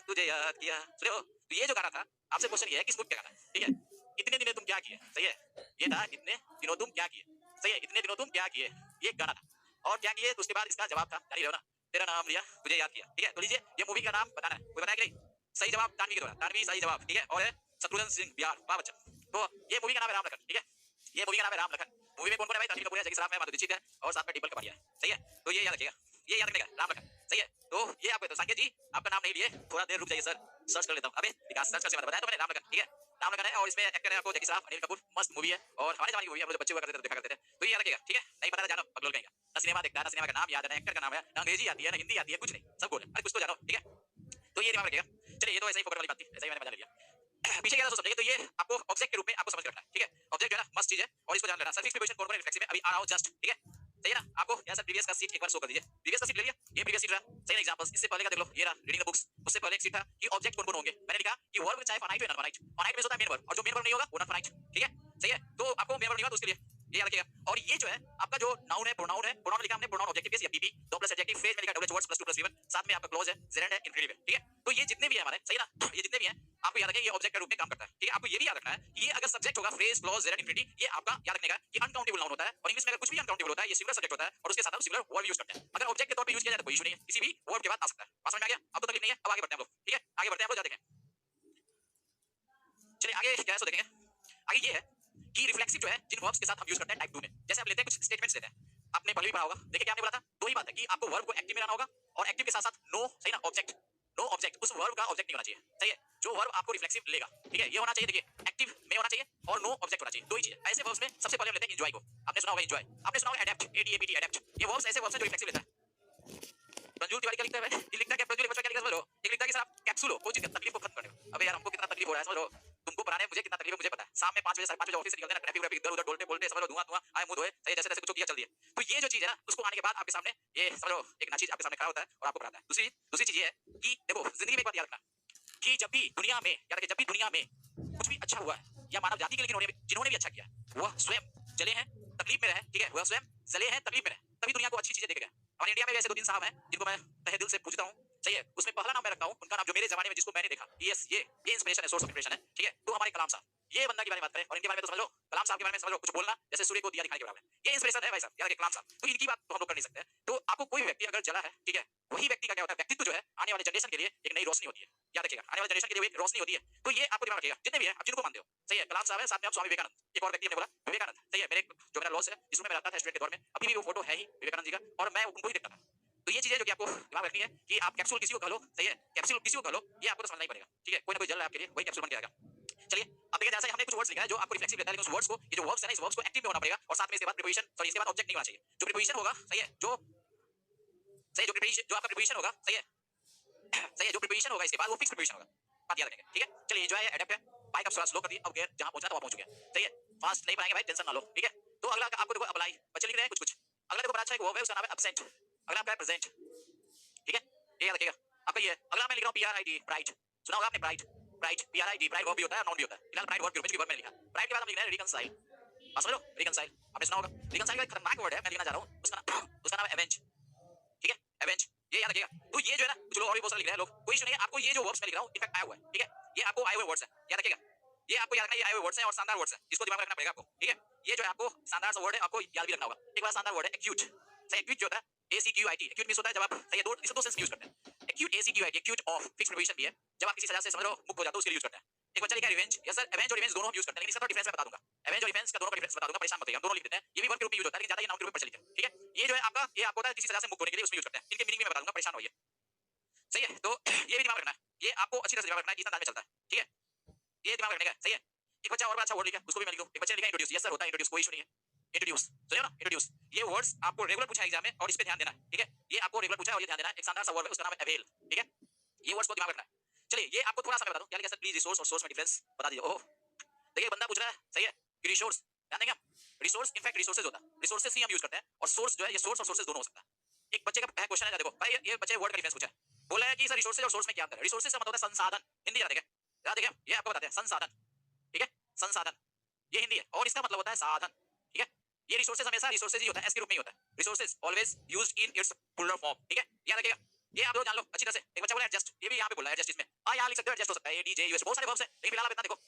तुझे याद किया, सुने हो। तो ये जो गाना था, आपसे क्वेश्चन ये है किस मूवी का गाना है, ठीक है। इतने दिनों तुम क्या किए, सही है, ये था इतने दिनों तुम क्या किए, सही है, इतने दिनों तुम क्या किए, ये गाना था। और क्या किए, तो उसके बाद इसका जवाब था, जान ही रहो ना, तेरा नाम लिया तुझे याद किया, ठीक है। तो लीजिए, ये मूवी का नाम बताना है, कोई बताया कि नहीं। सही जवाब तानवी के द्वारा, तानवी सही जवाब, ठीक है। और है शत्रुघ्न सिंह बिहार, वाह बच्चा। तो ये मूवी का नाम है राम लखन, ठीक है, ये मूवी का नाम है राम लखन। मूवी में कौन कौन है भाई, रणबीर कपूर है, जैकी श्रॉफ है, माधुरी दीक्षित है, और साथ में डिम्पल कपाड़िया है, सही है। तो ये याद रखिएगा, ये याद रखिएगा, राम लखन, सही है। तो ये आपको तो सांकेत जी आपका नाम नहीं लिए, थोड़ा देर रुक जाइए सर, सर्च कर लेता हूं। अबे विकास सर्च करके बताया तो मैंने, राम लखन, ठीक है, राम लखन है। और इसमें एक्टर है आपको जैकी श्रॉफ, अनिल कपूर, मस्त मूवी है, और हमारे जमाने की मूवी है, हम लोग बच्चे हुआ करते थे देखा करते थे। तो ये याद रखिएगा, ठीक है, नहीं पता था जानो पगलोल कहीं का, ना सिनेमा देखता है, ना सिनेमा का नाम याद है, ना एक्टर का नाम है, ना अंग्रेजी आती है, ना हिंदी आती है, कुछ नहीं, सब बोले, अरे कुछ तो जानो, ठीक है। तो ये दिमाग रखिएगा। चलिए, ये तो ऐसे ही फोकट वाली बात थी, ऐसे ही मैंने मजा ले लिया। पीछे क्या था सो समझिए। तो ये आपको ऑब्जेक्ट के रूप में आपको समझ के रखना है, ठीक है। ऑब्जेक्ट जो है ना मस्त चीज है, और इसको जान लेना। सर्फिक्स प्रीपोजिशन कौन कौन रिफ्लेक्सिव में अभी आ रहा हूं जस्ट, ठीक है, सही है ना। आपको यहाँ सर प्रीवियस का सीट एक बार शो कर दीजिए, प्रीवियस का सीट ले लिया, ये प्रीवियस सीट रहा, सही है। एग्जांपल्स इससे पहले का देख लो, ये रहा रीडिंग द बुक्स, उससे पहले एक सीट था कि ऑब्जेक्ट कौन कौन होंगे। मैंने लिखा कि वर्ब चाहे फाइनाइट हो या नॉन फाइनाइट, फाइनाइट में होता है मेन वर्ब, और जो मेन वर्ब नहीं होगा वो नॉन फाइनाइट, ठीक है, सही है। तो आपको मेन वर्ब नहीं होगा, तो उसके लिए ये याद रखिएगा। और ये जो है आपका जो नाउन है, प्रोनाउन है, प्रोनाउन लिखा हमने, प्रोनाउन ऑब्जेक्टिव या पीपी, दो प्लस एडजेक्टिव, फ्रेज में लिखा double words plus two plus V1, साथ में आपका क्लॉज है, जेरेंड है, इंफिनिटिव है, ठीक है। तो ये जितने भी है हमारे, सही ना, ये जितने भी हैं आपको याद रखिए, ये ऑब्जेक्ट के रूप में काम करता है, ठीक है। आपको ये भी याद रखना है कि ये अगर सब्जेक्ट होगा, फ्रेज, क्लॉज, जेरेंड, इंफिनिटी, ये आपका याद रखने का कि अनकाउंटेबल नाउन होता है, और इंग्लिश में अगर कुछ भी अनकाउंटेबल होता है, ये सिंगुलर सब्जेक्ट होता है, और उसके साथ हम सिंगुलर वर्ब यूज करते हैं। अगर ऑब्जेक्ट के तौर पे यूज किया जाए तो कोई इशू नहीं है, किसी भी वर्ब के बाद आ सकता है। बात समझ में आ गया, अब तो तकलीफ नहीं है। अब आगे बढ़ते हैं हम लोग, ठीक है, आगे बढ़ते हैं हम लोग, देखें। चलिए आगे क्या है सो देखेंगे। आगे ये है कि रिफ्लेक्सिव जो है जिन वर्ब्स के साथ हम यूज करते हैं टाइप 2 में, जैसे आप लेते हैं कुछ स्टेटमेंट्स लेते हैं, आपने पहले भी पढ़ा होगा। देखिए क्या आपने बोला था, दो ही बात है कि आपको वर्ब को एक्टिव में लाना होगा, और एक्टिव के साथ साथ नो, सही ना, ऑब्जेक्ट, नो ऑब्जेक्ट, उस वर्ब का ऑब्जेक्ट नहीं होना चाहिए, सही है। जो वर्ब आपको रिफ्लेक्सिव लेगा, ठीक है, ये होना चाहिए, देखिए एक्टिव में होना चाहिए, और नो ऑब्जेक्ट होना चाहिए, दो ही चीज है। ऐसे वर्ब्स में सबसे पहले हम लेते हैं एंजॉय को, आपने सुना होगा एंजॉय, आपने सुना होगा एडेप्ट, एडीएपीटी, एडेप्ट। ये वर्ब्स ऐसे वर्ब्स हैं जो रिफ्लेक्सिव लेता है। प्रज्वल तिवारी का लिखता है, ये लिखता है क्या, प्रज्वल बच्चा क्या लिखा समझ लो, एक लिखता है कि सर आप कैप्सूल हो, कोई चीज तकलीफ को खत्म करने हो। अबे यार हमको कितना तकलीफ हो रहा है समझ लो, तुमको पढ़ाने मुझे कितना तकलीफ है मुझे पता है। शाम में 5 बजे 5 बजे ऑफिस से निकलते हैं ना, ट्रैफिक व्रैफिक इधर उधर डोलते बोलते समझ लो, धुआं धुआं आए मुंह धोए, सही, जैसे तैसे कुछ किया चल दिया। तो ये जो चीज है ना, उसको आने के बाद आपके सामने ये समझ लो एक ना चीज आपके सामने खड़ा होता है और आपको पढ़ाता है। दूसरी दूसरी चीज ये है कि देखो जिंदगी में एक बात याद रखना कि जब भी दुनिया में, याद रखिए, जब भी दुनिया में कुछ भी अच्छा हुआ है या मानव जाति के लिए जिन्होंने भी अच्छा किया, वह स्वयं जले हैं, तकलीफ में रहे, ठीक है, वह स्वयं जले हैं, तकलीफ में रहे, तभी दुनिया को अच्छी चीजें देखेगा। हमारे इंडिया में ऐसे दो तीन साहब हैं जिनको मैं तहे दिल से पूजता हूं, सही है। उसमें पहला नाम मैं रखता हूं, उनका नाम जो मेरे जमाने में जिसको मैंने देखा, यस ये इंस्पिरेशन है, सोर्स ऑफ इंस्पिरेशन है, ठीक है। तो हमारे कलाम साहब, ये बंदा के बारे में बात करें, और इनके बारे में तो समझ लो, कलाम साहब के बारे में समझ लो, कुछ बोलना जैसे सूर्य को दिया दिखाने के बराबर है। ये इंस्पिरेशन है भाई साहब, याद रखिए, कलाम साहब। तो इनकी बात तो हम लोग कर नहीं सकते। तो आपको कोई व्यक्ति अगर जला है, ठीक है, वही व्यक्ति का क्या होता है, व्यक्तित्व जो है आने वाले जनरेशन के लिए एक नई रोशनी होती है, याद रखिएगा, आने वाले जनरेशन के लिए एक रोशनी होती है। तो ये आपको दिमाग रखिएगा, जितने भी है आप जिनको मानते हो, सही है। कलाम साहब है, साथ में आप स्वामी विवेकानंद, एक और व्यक्ति हमने बोला विवेकानंद, सही है। मेरे जो मेरा लॉस है जिसमें मैं रहता था स्टूडेंट के दौर में, अभी भी वो फोटो है ही विवेकानंद जी का, और मैं उनको ही देखता था। तो ये चीजें जो कि आपको दिमाग रखनी है कि आप कैप्सूल किसी को कह लो, सही है, कैप्सूल किसी को कह लो, ये आपको तो समझना ही पड़ेगा, ठीक है। कोई ना कोई जल रहा है आपके लिए, वही कैप्सूल बन के आएगा। चलिए अब देखिए, जैसे हमने कुछ वर्ड्स लिखा है जो आपको रिफ्लेक्सिव लेता है, लेकिन उस वर्ड्स को, ये जो वर्ब्स है ना, इस वर्ब्स को एक्टिव में होना पड़ेगा, और साथ में इसके बाद प्रीपोजिशन, सॉरी इसके बाद ऑब्जेक्ट नहीं होना चाहिए। जो प्रीपोजिशन होगा, सही है, जो सही, जो प्रीपोजिशन, जो आपका प्रीपोजिशन होगा, सही है, सही है, जो प्रीपोजिशन होगा इसके बाद वो फिक्स प्रीपोजिशन होगा, बात याद रखेंगे, ठीक है। चलिए एंजॉय है, एडेप्ट है, बाइक अब थोड़ा स्लो कर दी, अब गियर जहां पहुंचना था वहां पहुंच गया, सही है। फास्ट नहीं बनाएंगे भाई, टेंशन ना लो, ठीक है। तो अगला आपको देखो अप्लाई, बच्चे लिख रहे हैं कुछ कुछ। अगला देखो बड़ा अच्छा एक वर्ब है, उसका नाम है एब्सेंट, अगला आपका है प्रेजेंट, ठीक है, ये याद रखिएगा आपका। ये अगला मैं लिख रहा हूं पीआरआईडी, ब्राइट, सुना होगा आपने ब्राइट, ब्राइट पीआरआईडी, ब्राइट वर्ब भी होता है, नाउन भी होता है। फिलहाल ब्राइट वर्ब के रूप में वर्ब में लिखा, ब्राइट के बाद हम लिख रहे हैं रिकंसाइल, बात समझ लो, रिकंसाइल आपने सुना होगा। रिकंसाइल का एक खतरनाक वर्ड है, मैं लिखना चाह रहा हूँ, उसका नाम है एवेंज, ठीक है, एवेंज, ये याद रखिएगा। तो ये जो है ना, कुछ लोग और भी बहुत सारे लिख रहे हैं लोग, कोई इशू नहीं है, आपको ये जो वर्ड्स मैं लिख रहा हूँ इनफैक्ट आया हुआ है, ठीक है, ये आपको आए हुए वर्ड्स हैं, याद रखिएगा, ये आपको याद रखना, ये आए हुए वर्ड्स हैं और शानदार वर्ड्स हैं, इसको दिमाग में रखना पड़ेगा आपको, ठीक है। ये जो है आपको शानदार सा वर्ड है, आपको याद भी रखना होगा। एक बार शानदार वर्ड है एक्यूट, सही, एक्यूट जो होता है ACQIT, एक्यूट मींस होता है जब आप, सही है, दो इसको दो सेंस में यूज करते हैं, acute ACQIT, acute of fix preposition भी है, जब आप किसी सजा से समझ लो मुक्त हो जाते हो उसके लिए यूज करते हैं। एक बच्चा लिखा है रिवेंज, यस सर, एवेंज और रिवेंज दोनों हम यूज करते हैं, लेकिन इसका थोड़ा डिफरेंस मैं बता दूंगा, एवेंज और रिवेंज का दोनों का डिफरेंस बता दूंगा, परेशान मत होइए, हम दोनों लिख देते हैं, ये भी वर्ब के रूप में यूज होता है, लेकिन ज्यादा ये नाउन के रूप में प्रचलित है, ठीक है। ये जो है आपका, ये आपको होता है किसी सजा से मुक्त होने के लिए उसमें यूज करते हैं, इनके मीनिंग भी मैं बता दूंगा, परेशान होइए, सही है। तो ये भी दिमाग रखना है, ये आपको अच्छी तरह से दिमाग रखना है, किस अंदाज में चलता है, ठीक है, ये दिमाग रखने का, सही है। एक बच्चा और बड़ा अच्छा वर्ड लिखा, उसको भी मैं लिखूं, एक बच्चे ने लिखा इंट्रोड्यूस, यस सर होता है इंट्रोड्यूस, कोई इशू नहीं है, इंट्रोड्यूस, सुनिए ना, इंट्रोड्यूस, ये वर्ड्स आपको रेगुलर पूछा है एग्जाम में और इस पे ध्यान देना है, ठीक है, ये आपको रेगुलर पूछा है और ये ध्यान देना है। एक शानदार सा वर्ड है, उसका नाम है अवेल, ठीक है, ये वर्ड्स को दिमाग रखना है। चलिए ये आपको थोड़ा सा मैं बता दूं, क्या लिखा सर, प्लीज रिसोर्स और सोर्स में डिफरेंस बता दीजिए। ओह देखिए, बंदा पूछ रहा है, सही है, कि रिसोर्स, ध्यान देंगे हम, रिसोर्स इनफैक्ट रिसोर्सेज होता है, रिसोर्सेज ही हम यूज करते हैं, और सोर्स जो है, ये सोर्स और सोर्सेज दोनों हो सकता है। एक बच्चे का क्वेश्चन है, देखो भाई, ये बच्चे वर्ड का डिफरेंस पूछा है, बोला है कि सर रिसोर्सेज और सोर्स में क्या अंतर है। रिसोर्सेज का मतलब होता है संसाधन, हिंदी याद रखें, याद रखें, ये आपको बताते हैं संसाधन, ठीक है, संसाधन, ये हिंदी है, और इसका मतलब होता है साधन, ठीक है। ये रिसोर्सेज हमेशा रिसोर्सेज ही होता है, एस के रूप में ही होता है, resources always used in its plural form, ठीक है, याद रखिएगा। ये आप लोग जान लो अच्छी तरह से। एक बच्चा बोला एडजस्ट, ये भी यहाँ पे बोला है एडजस्ट, इसमें हाँ यहाँ लिख सकते हो, एडजस्ट हो सकता है, एडीजे यूएस, बहुत सारे वर्ब्स हैं, लेकिन फिलहाल आप इतना देखो।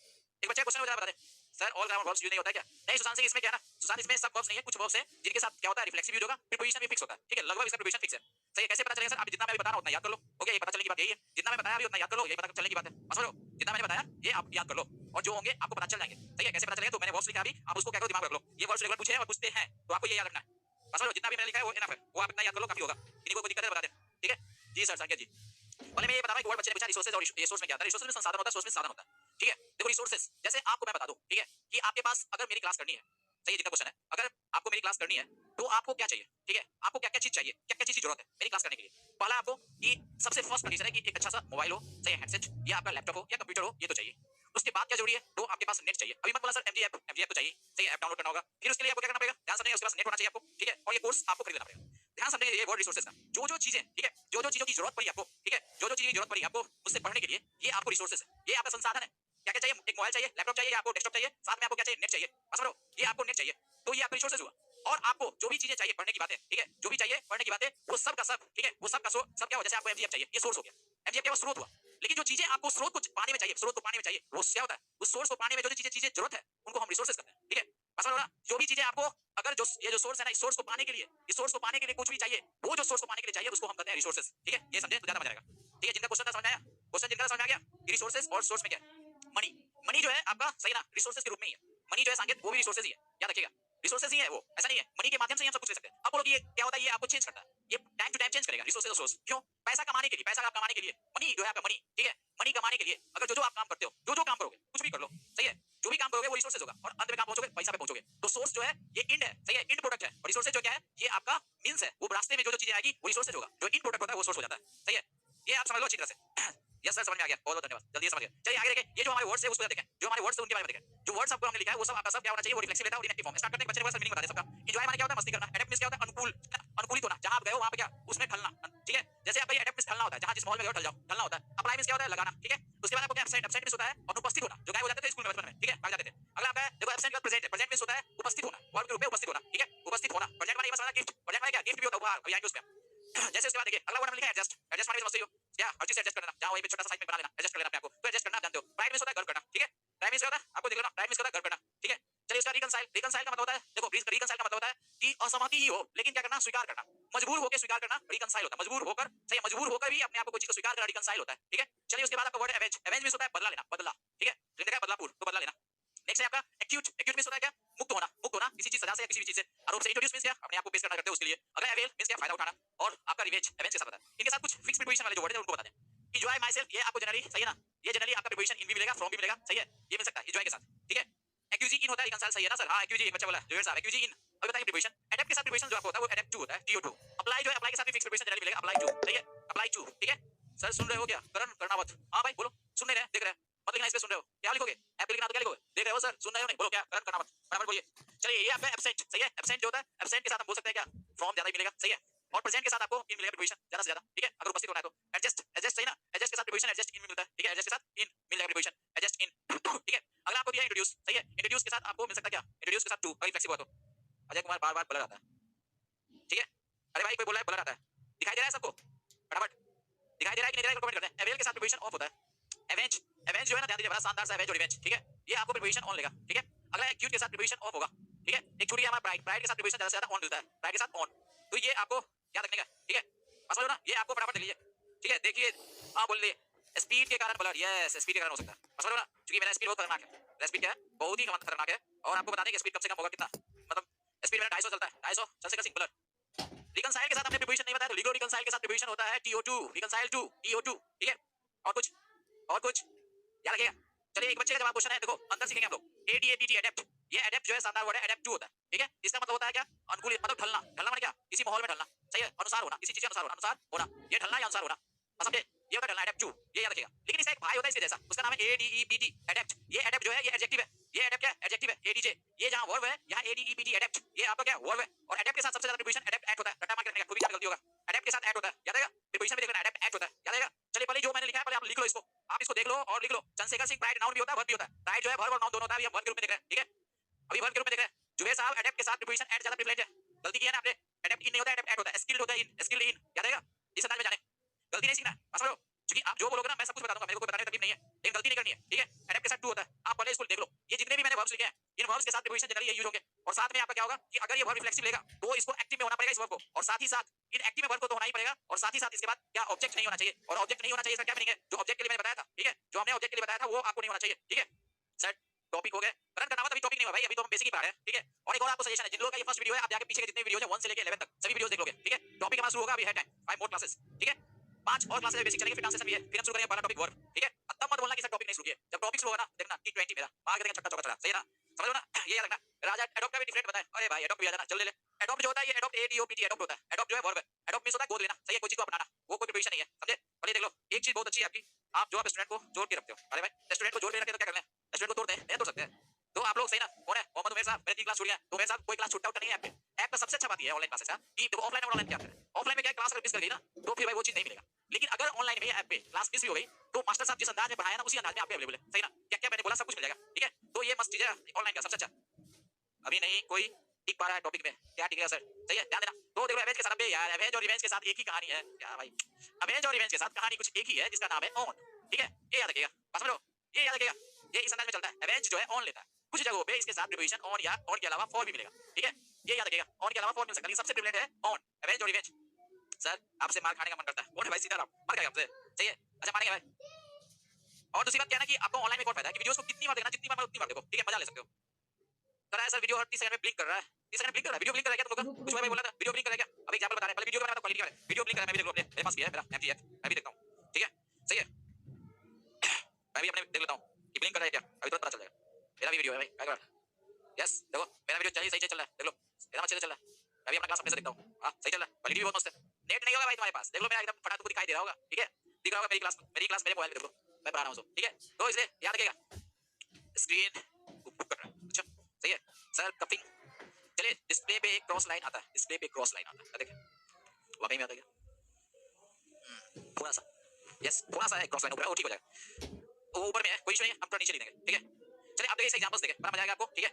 एक बच्चा क्वेश्चन बता दे, sir all grammar verbs use नहीं होता है क्या? नहीं सुशांत सिंह, इसमें क्या है ना, सुशांत इसमें सब वर्ब्स नहीं है, कुछ वर्ब्स हैं जिनके साथ क्या होता है, रिफ्लेक्सिव यूज होगा, प्रीपोजिशन भी फिक्स होता है, ठीक है, लगभग इसका प्रीपोजिशन फिक्स है, सही है। कैसे पता चलेगा सर, आप जितना मैं बता रहा हूं उतना याद कर लो, ओके, ये पता चलने की बात यही है, जितना मैं बताया अभी उतना याद कर लो, ये पता चलने की बात है, समझ लो, जितना मैंने बताया ये आप याद कर लो, और जो होंगे आपको पता चल जाएंगे, सही है। कैसे पता चलेगा, तो मैंने वर्ब्स लिखा अभी, आप उसको क्या करो, दिमाग रख लो, ये वर्ब्स रेगुलर पूछे हैं और पूछते हैं, तो आपको ये याद रखना है, समझ लो, जितना भी मैंने लिखा है वो इनफ है, वो आप इतना याद कर लो, काफी होगा, इन्हीं को कोई दिक्कत है बता दें, ठीक है जी सर, संकेत जी। पहले मैं ये बता रहा हूं कि वर्ड बच्चे ने पूछा रिसोर्सेज और रिसोर्स में क्या होता है, रिसोर्सेज में संसाधन होता है, सोर्स में साधन होता है, ठीक है। देखो रिसोर्सेज, जैसे आपको मैं बता दूं, ठीक है, कि आपके पास अगर मेरी क्लास करनी है, सही है, जितना क्वेश्चन है, अगर आपको मेरी क्लास करनी है तो आपको क्या चाहिए, ठीक है, आपको क्या क्या चीज चाहिए, क्या क्या चीज की जरूरत है मेरी क्लास करने के लिए। पहला आपको कि सबसे फर्स्ट कंडीशन है कि एक अच्छा सा मोबाइल हो, सही है, हेडसेट या आपका लैपटॉप हो या कंप्यूटर हो, ये तो चाहिए। उसके बाद क्या जरूरी है, तो आपके पास नेट चाहिए। अभी मत बोला सर एमजी ऐप तो चाहिए, सही है, ऐप डाउनलोड करना होगा, फिर उसके लिए आपको क्या करना पड़ेगा, ध्यान समझिए, उसके पास नेट होना चाहिए आपको, ठीक है, और ये कोर्स आपको खरीदना पड़ेगा। ध्यान समझिए ये वर्ड रिसोर्सेज का, जो जो चीजें, ठीक है, जो जो चीजों की जरूरत पड़ी आपको, ठीक है, जो जो चीजों की जरूरत पड़ी आपको मुझसे पढ़ने के लिए, ये आपको रिसोर्सेज है, ये आपका संसाधन है। क्या क्या चाहिए, एक मोबाइल चाहिए, लैपटॉप चाहिए, आपको डेस्कटॉप चाहिए, साथ में आपको क्या चाहिए, नेट चाहिए, समझो, ये आपको नेट चाहिए, तो ये आपका रिसोर्सेज हुआ। और आपको जो भी चीजें चाहिए पढ़ने की बातें, ठीक है, जो भी चाहिए पढ़ने की बातें, वो सब का सब, ठीक है, वो सब का सब क्या हो, जैसे आपको एमजीएफ चाहिए, ये सोर्स हो गया, एमजीएफ क्या स्रोत हुआ। लेकिन जो चीजें आपको स्रोत को पाने में चाहिए, स्रोत को पाने में चाहिए, वो क्या होता है, उस सोर्स को पाने में जो चीजें जरूरत है उनको हम रिसोर्सेज कहते हैं, ठीक है, समझ लो ना। जो भी चीजें आपको, अगर जो ये जो सोर्स है ना, इस सोर्स को पाने के लिए, इस सोर्स को पाने के लिए कुछ भी चाहिए, वो जो सोर्स को पाने के लिए चाहिए उसको हम कहते हैं रिसोर्सेज, ठीक है, ये समझे तो ज्यादा मजा आएगा, ठीक है। जिनका क्वेश्चन समझ आया, क्वेश्चन जिनका समझ आ गया कि रिसोर्सेज और सोर्स में क्या है, मनी, मनी जो है आपका, सही ना, रिसोर्सेज के रूप में ही है, मनी जो है सांकेत, वो भी रिसोर्सेज ही है, याद रखिएगा, रिसोर्सेज ही है वो, ऐसा नहीं है, मनी के माध्यम से ही हम सब कुछ ले सकते हैं। अब बोलो कि ये क्या होता है, ये आपको चेंज करता है, ये टाइम टू टाइम चेंज करेगा, रिसोर्सेज और सोर्स, क्यों, पैसा कमाने के लिए, पैसा आप कमाने के लिए, मनी जो है आपका मनी, ठीक है, मनी कमाने के लिए अगर जो जो आप काम करते हो, जो जो काम करोगे, कुछ भी कर लो, सही है, जो भी काम करोगे वो रिसोर्सेज होगा, और अंत में कहां पहुंचोगे, पैसा पे पहुंचोगे। तो सोर्स जो है ये इंड है, सही है, इंड प्रोडक्ट है, और रिसोर्सेज जो क्या है, ये आपका मींस है, वो रास्ते में जो जो चीजें आएगी वो रिसोर्सेज होगा, जो इंड प्रोडक्ट होता है वो सोर्स हो जाता है, सही है, ये आप समझ लो अच्छी तरह से। यस सर, समझ में आ गया, बहुत बहुत धन्यवाद, जल्दी समझ गए। चलिए आगे देखें, ये जो हमारे वर्ड्स है उसको देखें, जो हमारे वर्ड्स है उनके बारे में देखें, जो वर्ड्स आपको हमने लिखा है वो सब आपका सब क्या होना चाहिए, वो रिफ्लेक्सिव रहता है और इनएक्टिव फॉर्म। स्टार्ट करते हैं, बच्चे ने मीनिंग बता दे सबका। एंजॉय माने क्या होता है, मस्ती करना, एडेप्ट मींस क्या होता है, अनुकूल, अनुकूलित होना, जहां आप गए हो वहां पे क्या, उसमें ढलना, ठीक है, जैसे आपका एडेप्ट मींस ढलना होता है, जहां जिस माहौल में गए हो ढल जाओ, ढलना होता है। अप्लाई मींस क्या होता है, लगाना, ठीक है। उसके बाद आपको क्या एब्सेंट, एब्सेंट मींस होता है अनुपस्थित होना, जो गायब हो जाते थे स्कूल में बचपन में, ठीक है, भाग जाते थे। अगला आपका देखो एब्सेंट का प्रेजेंट है, प्रेजेंट मींस होता है उपस्थित होना, वर्ब के रूप में उपस्थित होना, ठीक है, उपस्थित होना। प्रेजेंट माने ये मत समझना गिफ्ट, प्रेजेंट माने क्या, गिफ्ट भी होता है, उपहार, अभी आएंगे उसमें। जैसे उसके बाद देखिए अगला वर्ड हमने लिखा है एडजस्ट, एडजस्ट माने समझते हो क्या, हर चीज एडजस्ट करना, जहां वहीं पे छोटा सा साइज में बना लेना, एडजस्ट कर लेना अपने आप को, तो एडजस्ट करना जानते हो। राइट मींस होता है गर्व करना, ठीक है, राइट मींस क्या होता है आपको देख लेना, राइट मींस होता है गर्व करना, ठीक है। चलिए इसका रिकंसाइल, रिकंसाइल का मतलब होता है, देखो रिकंसाइल का मतलब होता है कि असहमति ही हो लेकिन क्या करना, स्वीकार करना, मजबूर होकर स्वीकार करना, रिकंसाइल होता है, मजबूर होकर, सही, मजबूर होकर भी अपने आप को कोई चीज को स्वीकार करना रिकंसाइल होता है, ठीक है। चलिए उसके बाद आपका वर्ड है एवेंज, एवेंज मींस होता है बदला लेना, बदला, ठीक है, लिखा है बदलापुर, तो बदला लेना। नेक्स्ट है आपका एक्यूट, एक्यूट मींस होता है क्या, मुक्त होना, मुक्त होना किसी चीज सजा से या किसी भी चीज से, आरोप से। इंट्रोड्यूस मींस क्या, अपने आप को पेश करना करते हो उसके लिए। अगला अवेल मींस क्या, फायदा उठाना, और आपका रिवेंज, एवेंज के साथ होता है। इनके साथ कुछ फिक्स प्रीपोजिशन वाले जो वर्ड है उनको बता दें। एंजॉय माय सेल्फ, ये आपको जनरली, सही है ना, ये जनरली आपका प्रीपोजिशन इन भी मिलेगा, फ्रॉम भी मिलेगा, सही है, ये मिल सकता है एंजॉय के साथ, ठीक है। एक्यूजी इन होता है रिकंसाइल, सही है ना सर, हां एक्यूजी, एक बच्चा बोला जोर साहब एक्यूजी इन। अब बताइए प्रीपोजिशन, एडेप्ट के साथ प्रीपोजिशन जो आपको होता है वो एडेप्ट टू होता है, टीओ2। अप्लाई जो है, अप्लाई के साथ भी फिक्स प्रीपोजिशन जनरली मिलेगा, अप्लाई टू, सही है, अप्लाई टू, ठीक है। सर सुन रहे हो क्या, करण कर्णावत, हां भाई बोलो, सुन नहीं रहे, देख रहे हैं, मत लिखना, इस पे सुन रहे हो, क्या लिखोगे, ऐप पे लिखना तो क्या लिखोगे, देख रहे हो सर, सुन रहे हो नहीं, बोलो क्या, करण कर्णावत, बराबर बोलिए। चलिए ये आपका एब्सेंट, सही है, एब्सेंट जो होता है, एब्सेंट के साथ हम बोल सकते हैं क्या, फ्रॉम ज्यादा ही मिलेगा, सही है। और प्रेजेंट के साथ आपको इन मिलेगा प्रीपोजिशन ज्यादा से ज्यादा, ठीक है, अगर उपस्थित होना है तो। एडजस्ट, एडजस्ट सही ना, एडजस्ट के साथ प्रीपोजिशन एडजस्ट इन मिलता है, ठीक है, एडजस्ट के साथ इन मिल जाएगा प्रीपोजिशन एडजस्ट इन, ठीक है। अगला आपको दिया इंट्रोड्यूस, सही है, इंट्रोड्यूस के साथ आपको मिल सकता है क्या, इंट्रोड्यूस के साथ टू, अगर फ्लेक्सिबल हो तो। अजय कुमार बार बार ब्लर आता है, ठीक है, अरे भाई कोई बोला है ब्लर आता है, दिखाई दे रहा है सबको, फटाफट दिखाई दे रहा है कि नहीं दे रहा है, कमेंट करते हैं। अवेल के साथ प्रीपोजिशन ऑफ होता है, एवेंज, एवेंज जो है ना, ध्यान दीजिए, बड़ा शानदार सा एवेंज और रिवेंज, ठीक है, ये आपको प्रीपोजिशन ऑन लेगा, ठीक है। अगला एक्यूट के साथ प्रीपोजिशन ऑफ होगा, ठीक है। एक छूट गया हमारा प्राइड, प्राइड के साथ प्रीपोजिशन ज्यादा से ज्यादा ऑन मिलता है, प्राइड के साथ ऑन, तो ये आपको याद रखने का, ठीक है, बस समझो ना, ये आपको फटाफट लीजिए, ठीक है। देखिए हाँ बोल लिए स्पीड के कारण ब्लर, यस स्पीड के कारण हो सकता है, बस समझो ना, क्योंकि मेरा स्पीड बहुत खतरनाक है, मेरा स्पीड क्या है, बहुत ही खतरनाक है। और आपको बता दें कि स्पीड कम से कम होगा कितना, मतलब स्पीड मेरा 250 चलता है, 250 चल से सिंगुलर। रिकंसाइल के साथ हमने प्रीपोजिशन नहीं बताया, तो लिगो रिकंसाइल के साथ प्रीपोजिशन होता है TO2, रिकंसाइल टू TO2, ठीक है। और कुछ याद रखिएगा। चलिए एक बच्चे का जवाब क्वेश्चन है, देखो अंतर सीखेंगे हम लोग, ADAPT अडेप्ट, ये अडेप्ट जो है शानदार वर्ड है, अडेप्ट टू होता है, ठीक है। इसका मतलब होता है क्या, अनुकूल, मतलब ढलना, ढलना माने क्या, किसी माहौल में ढलना, सही है, अनुसार होना, किसी चीज के अनुसार होना, ये ढलना या अनुसार होना, समझे, ये होता है ढलना, अडेप्ट टू, ये याद रखिएगा। लेकिन इसका एक भाई होता है इसके जैसा, उसका नाम है ADEPT अडेप्ट, ये अडेप्ट जो है ये एडजेक्टिव है, ये अडेप्ट क्या है, एडजेक्टिव है, ADJ, ये जहां वर्ब है यहां ADEPT अडेप्ट, ये आपका क्या वर्ब है। और अडेप्ट के साथ सबसे ज्यादा प्रीपोजिशन अडेप्ट ऐड होता है, रट्टा मार के रखने का, कोई भी गलती होगा, अडेप्ट के साथ ऐड होता है, याद रहेगा, प्रीपोजिशन में देखना अडेप्ट ऐड होता है, याद रहेगा। चलिए पहले जो मैंने लिखा है पहले आप लिख लो इसको, आप इसको देख लो और लिख लो। चंद्रशेखर सिंह प्राइड नाउन भी होता है, वर्ब भी होता है, प्राइड जो है वर्ब और नाउन दोनों होता है, अभी हम वर्ब के रूप में देख रहे हैं, ठीक है, अभी वर्ब के रूप में देख रहे हैं। जुबेर साहब अडेप्ट के साथ प्रीपोजिशन ऐड ज्यादा प्रिविलेज है, गलती की है ना आपने, अडेप्ट इन नहीं होता है, अडेप्ट ऐड होता है, स्किल्ड होता है इन, स्किल्ड इन, याद रहेगा, इस अंदाज में जाने, गलती नहीं सीखना, बस समझो, क्योंकि आप जो बोलोगे ना मैं सब कुछ बता दूंगा, मेरे को कोई बताने की तकलीफ नहीं है, लेकिन गलती नहीं करनी है, ठीक है। अडेप्ट के साथ टू होता है, आप पहले इसको देख लो, ये जितने भी मैंने वर्ब्स लिखे हैं इन वर्ब्स के साथ प्रीपोजिशन जनरली ये यूज होंगे। और साथ में आपका क्या होगा कि अगर ये वर्ब रिफ्लेक्सिव लेगा तो इसको एक्टिव में होना पड़ेगा इस वर्ब को, और साथ ही साथ इन एक्टिव में वर्ब को तो होना ही पड़ेगा, और साथ ही साथ इसके बाद क्या ऑब्जेक्ट नहीं होना चाहिए, और ऑब्जेक्ट नहीं होना चाहिए इसका क्या मीनिंग है, जो ऑब्जेक्ट के लिए मैंने बताया था, ठीक है, जो हमने ऑब्जेक्ट के लिए बताया था वो आपको नहीं होना चाहिए, ठीक है। सर टॉपिक हो गए, रन करना हुआ तभी टॉपिक नहीं हुआ भाई, अभी तो हम बेसिक ही पढ़ा रहे हैं, ठीक है। और एक और आपको सजेशन है, जिन लोगों का ये फर्स्ट वीडियो है आप जाके पीछे के जितने वीडियोस हैं 1 से लेके 11 तक सभी वीडियोस देख लोगे, ठीक है। टॉपिक हमारा शुरू होगा, अभी है टाइम 5 मोर क्लासेस, ठीक है, 5 और क्लासेस बेसिक चलेंगे, फिर ट्रांसलेशन भी है, फिर हम शुरू करेंगे पहला टॉपिक वर्ब, ठीक है। तब मत बोलना कि सर टॉपिक नहीं शुरू किया, जब टॉपिक शुरू होगा ना देखना T20 मेरा मार के देंगे छक्का चौका चला, सही है ना, समझ लो ना, ये याद रखना। राजा एडॉप्ट का भी डिफरेंट बताया, अरे भाई एडॉप्ट भी आ जाना, चल ले ले। एडॉप्ट जो होता है ये एडॉप्ट ADOPT एडॉप्ट होता है, एडॉप्ट जो है वर्ब है, एडॉप्ट मींस होता है गोद लेना, सही है, कोई चीज को अपनाना, वो कोई प्रीपोजिशन नहीं है, समझे। पहले देख लो एक चीज बहुत अच्छी है आपकी, आप जो आप स्टूडेंट को जोड़ के रखते हो, अरे भाई स्टूडेंट को जोड़ के रखते तो क्या कर लें, स्टूडेंट को तोड़ दें, नहीं तोड़ सकते हैं, तो आप लोग सही ना, कौन है मोहम्मद उमर साहब, मेरी 3 क्लास छूट गया, तो मेरे साथ कोई क्लास छूटा उठा नहीं है आपके ऐप का सबसे अच्छा बात ये है ऑनलाइन क्लासेस कि देखो ऑफलाइन और ऑनलाइन क्या है, ऑफलाइन में क्या क्लास अगर मिस कर गई ना तो फिर भाई वो चीज नहीं मिलेगा, लेकिन अगर ऑनलाइन में ऐप पे क्लास मिस भी हो गई तो मास्टर साहब जिस अंदाज में पढ़ाया ना उसी अंदाज में आपको अवेलेबल है, सही ना, क्या क्या मैंने बोला सब कुछ मिल जाएगा, ठीक है। तो ये मस्त चीज है ऑनलाइन का सबसे अच्छा। अभी नहीं कोई टिक पा रहा है टॉपिक में, क्या टिक है सर, सही है, ध्यान देना। तो देखो एवेंज के साथ यार, एवेंज और रिवेंज के साथ एक ही कहानी है क्या भाई, एवेंज और रिवेंज के साथ कहानी कुछ एक ही है जिसका नाम है ऑन, ठीक है, ये याद रखिएगा, बस समझो, ये याद रखिएगा, ये इस अंदाज में चलता है, एवेंज जो है ऑन लेता है, कुछ जगहों पे इसके साथ प्रीपोजिशन ऑन या ऑन के अलावा फॉर भी मिलेगा, ठीक है, ये याद रखिएगा, ऑन के अलावा फॉर मिल सकता है, लेकिन सबसे प्रिविलेज है ऑन, एवेंज और रिवेंज। सर आपसे मार खाने का मन करता है, कौन है भाई, सीताराम मार खाएगा आपसे, सही है, अच्छा मारेंगे भाई। और दूसरी बात क्या है ना कि आपको ऑनलाइन में कौन फायदा है कि वीडियोस को कितनी बार देखना, जितनी बार उतनी बार देखो, ठीक है, मजा ले सकते हो। कर रहा है सर वीडियो हर 30 सेकंड में ब्लिंक कर रहा है, 30 सेकंड ब्लिंक कर रहा है, वीडियो ब्लिंक कर रहा है क्या तुम लोग, कुछ भाई बोला था वीडियो ब्लिंक कर रहा है क्या, अभी एग्जांपल बता रहे हैं, पहले वीडियो का मैं क्वालिटी का वीडियो ब्लिंक कर रहा है, मैं भी देख लो अपने, मेरे पास भी है मेरा MG है, मैं भी देखता हूं, ठीक है, सही है, मैं भी अपने देख लेता हूं कि ब्लिंक कर रहा है क्या, अभी तुरंत पता चल जाएगा, मेरा भी वीडियो है भाई, एक बार यस देखो मेरा वीडियो सही सही चल रहा है, देख लो एकदम अच्छे से चल रहा है, मैं भी अपना क्लास अपने से देखता हूं, हां सही चल रहा है, क्वालिटी भी बहुत मस्त है, नेट नहीं होगा भाई तुम्हारे पास, देख लो मेरा एकदम फटा तुमको दिखाई दे रहा होगा, ठीक है, दिख रहा होगा मेरी क्लास मेरे मोबाइल में, देखो मैं पढ़ा रहा हूं, ठीक है, तो इसलिए याद रखिएगा स्क्रीन बुक कर रहा है, अच्छा सही है सर, कपिंग, चलिए डिस्प्ले पे एक क्रॉस लाइन आता है, डिस्प्ले पे क्रॉस लाइन आता है, देखिए वाकई में आता है क्या, थोड़ा सा, यस थोड़ा सा है क्रॉस लाइन ऊपर, वो ठीक हो जाएगा, वो ऊपर में है कोई इशू नहीं है, हम थोड़ा नीचे लिख देंगे, ठीक है। चलिए आप देखिए इस एग्जांपल्स देखें, बड़ा मजा आएगा आपको, ठीक है,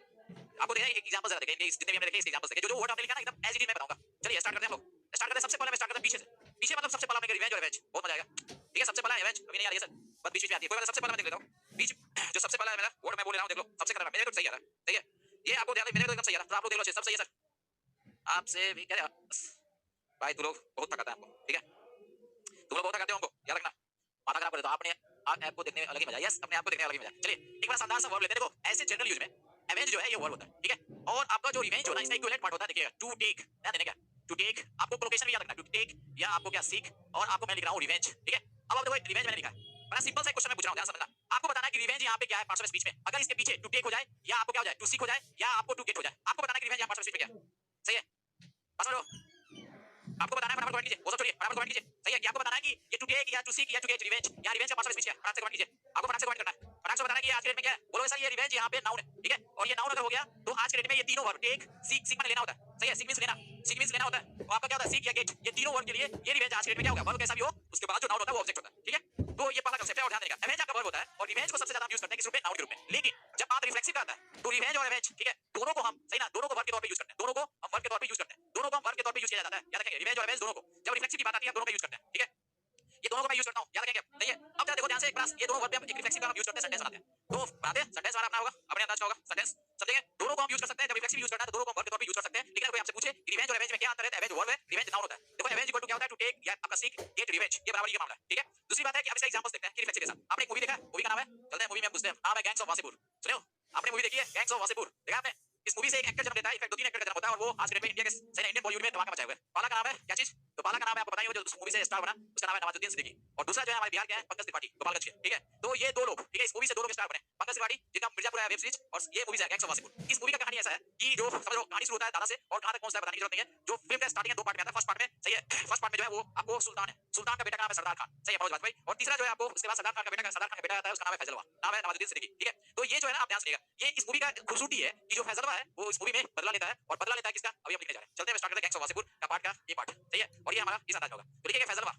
आपको देखिए एक एग्जांपल जरा देखें, जितने भी हमने देखे इस एग्जांपल्स देखें, जो वर्ड हमने लिखा ना एकदम एज इट इज मैं बताऊंगा। चलिए स्टार्ट करते हैं हम लोग, स्टार्ट करते हैं, सबसे पहले मैं स्टार्ट करता हूं पीछे से, पीछे मतलब सबसे पहला हमने रिवेंज और रिवेंज, बहुत मजा आएगा, ठीक है, सबसे पहला रिवेंज अभी नहीं आ रही है सर, बस बीच में आती है, कोई बात, सबसे पहले मैं देख लेता हूं बीच, जो सबसे पहला है मेरा वर्ड मैं बोल रहा हूं, देख लो सबसे खतरनाक, मेरे को सही आ रहा है, ठीक है, ये आपको ध्यान, मेरे को एकदम सही आ रहा है, तो आप लोग देख लो सब सही है सर, आपसे भी कह रहे भाई, तू लोग बहुत थकाता है हमको, ठीक है, तुम लोग बहुत थकाते हो हमको, याद रखना, माथा खराब कर देता आपने, आप ऐप को देखने में अलग ही मजा, यस अपने आप को देखने में अलग ही मजा। चलिए एक बार शानदार सा वर्ब लेते हैं, देखो ऐसे जनरल यूज में एवेंज जो है ये वर्ब होता है, ठीक है, और आपका जो रिवेंज होना इसका इक्विवेलेंट पार्ट होता है, देखिएगा टू टेक, ध्यान देने का, टू टेक आपको लोकेशन भी याद रखना, टू टेक या आपको क्या सीख, और आपको मैं लिख रहा हूं रिवेंज, ठीक है। अब आप देखो रिवेंज मैंने लिखा है, बड़ा सिंपल सा क्वेश्चन मैं पूछ रहा हूं, ध्यान समझना, आपको बताना है कि रिवेंज यहां पे क्या है पार्ट्स ऑफ स्पीच में, अगर इसके पीछे टू टेक हो जाए या आपको क्या हो जाए, टू सीख हो जाए या आपको टू गेट हो जाए, आपको बताना है कि रिवेंज यहां पार्ट्स ऑफ स्पीच में क्या है, सही है, बस समझो, आपको बताना है, फटाफट कमेंट कीजिए, वो सब छोड़िए, फटाफट कमेंट कीजिए, सही है कि आपको बताना है कि ये टू टेक या टू सीक या टू गेट रिवेंज या रिवेंज का पार्ट्स ऑफ स्पीच क्या है, फटाफट से कमेंट कीजिए, आपको फटाफट से कमेंट करना है, फटाफट से बताना है कि आज के डेट में क्या है, बोलो सर ये रिवेंज यहां पे नाउन है, ठीक है, और ये नाउन अगर हो गया तो आज के डेट में ये तीनों वर्ब टेक सीक, सीक माने लेना होता है, सही है, सीक मींस लेना, सीक मींस लेना होता है, आपका क्या होता है सीक या गेट, ये तीनों वर्ड के लिए ये रिवेंज आज के डेट में क्या होगा, वर्ब कैसा भी हो उसके बाद जो नाउन होता है वो ऑब्जेक्ट होता है, ठीक है। तो ये पहला कांसेप्ट है और ध्यान देने का, एवेंज आपका वर्ब होता है और रिवेंज को सबसे ज्यादा हम यूज करते हैं किस रूप में, नाउन के रूप में। लेकिन जब बात रिफ्लेक्सिव का आता है तो रिवेंज और एवेंज, ठीक है, दोनों को हम सही ना, दोनों को वर्ब के तौर पे यूज करते हैं, दोनों को हम वर्ब के तौर पे यूज करते हैं, दोनों को हम वर्ब के तौर पे यूज किया जाता है, याद रखेंगे रिवेंज और एवेंज दोनों को। जब रिफ्लेक्सिव की बात आती है दोनों का यूज करते हैं, ठीक है, ये दोनों को मैं यूज करता हूं, याद रखेंगे नहीं है। अब जरा देखो ध्यान से एक क्लास, ये दोनों वर्ब पे हम एक रिफ्लेक्सिव का हम यूज करते हैं, सेंटेंस बनाते हैं, तो बनाते हैं सेंटेंस हमारा अपना होगा, अपने अंदाज का होगा सेंटेंस, समझेंगे। दोनों को हम यूज कर सकते हैं, जब रिफ्लेक्सिव यूज करना है तो दोनों को वर्ब के तौर पे यूज कर सकते हैं। लेकिन अगर कोई आपसे पूछे रिवेंज और एवेंज में क्या अंतर है, तो एवेंज वर्ब है, रिवेंज नाउन होता है। देखो एवेंज इक्वल टू क्या होता है, टू टेक या आपका सीक गेट रिवेंज, ये बराबरी का मामला है, ठीक है। दूसरी बात है कि अब इसका एग्जांपल्स देखते हैं कि रिफ्लेक्सिव के साथ। आपने एक मूवी देखा है, मूवी का नाम है, चलते हैं मूवी में पूछते हैं, नाम है गैंग्स ऑफ वासेपुर, सुने हो आपने मूवी देखी है गैंग्स ऑफ वासेपुर, देखा आपने। इस मूवी से एक एक्टर जन्म लेता है, इनफैक्ट दो तीन एक्टर का जन्म होता है और वो आज के डेट में इंडिया के सही इंडियन बॉलीवुड में धमाका मचाए हुए। पहला का नाम है क्या चीज, तो पहला का नाम है आपको पता ही हो, जो उस मूवी से स्टार बना उसका नाम है नवाजुद्दीन सिद्दीकी, और दूसरा जो है हमारे बिहार के हैं पंकज त्रिपाठी गोपालगंज के, ठीक है। तो ये दो लोग, ठीक है, इस मूवी से दो लोग स्टार बने, पंकज त्रिपाठी जिनका मिर्जापुर है वेब सीरीज, और ये मूवी है गैंग्स ऑफ वासेपुर। इस मूवी का कहानी ऐसा है कि जो समझ लो कहानी शुरू होता है दादा से और कहां तक पहुंचता है बताने की जरूरत नहीं है। जो फिल्म का स्टार्टिंग है दो पार्ट में आता है, फर्स्ट पार्ट में सही है, फर्स्ट पार्ट में जो है वो आपको सुल्तान है, सुल्तान का बेटा का नाम है सरदार खान, सही है मनोज वाजपेयी, और तीसरा जो है आपको उसके बाद सरदार खान का बेटा आता है, उसका नाम है फैजलवा, नाम है नवाजुद्दीन सिद्दीकी, ठीक है। तो ये जो है ना आप ध्यान सुनिएगा, ये इस मूवी का खूबसूरती है कि जो फैजलवा है वो इस मूवी में बदला लेता है, और बदला लेता है किसका, अभी हम लिखने जा रहे हैं, चलते हैं स्टार्ट करते हैं गैंग्स ऑफ वासेपुर का पार्ट का ये पार्ट, सही है, और ये हमारा इस अंदाज में होगा। तो लिखेंगे फैजलवा,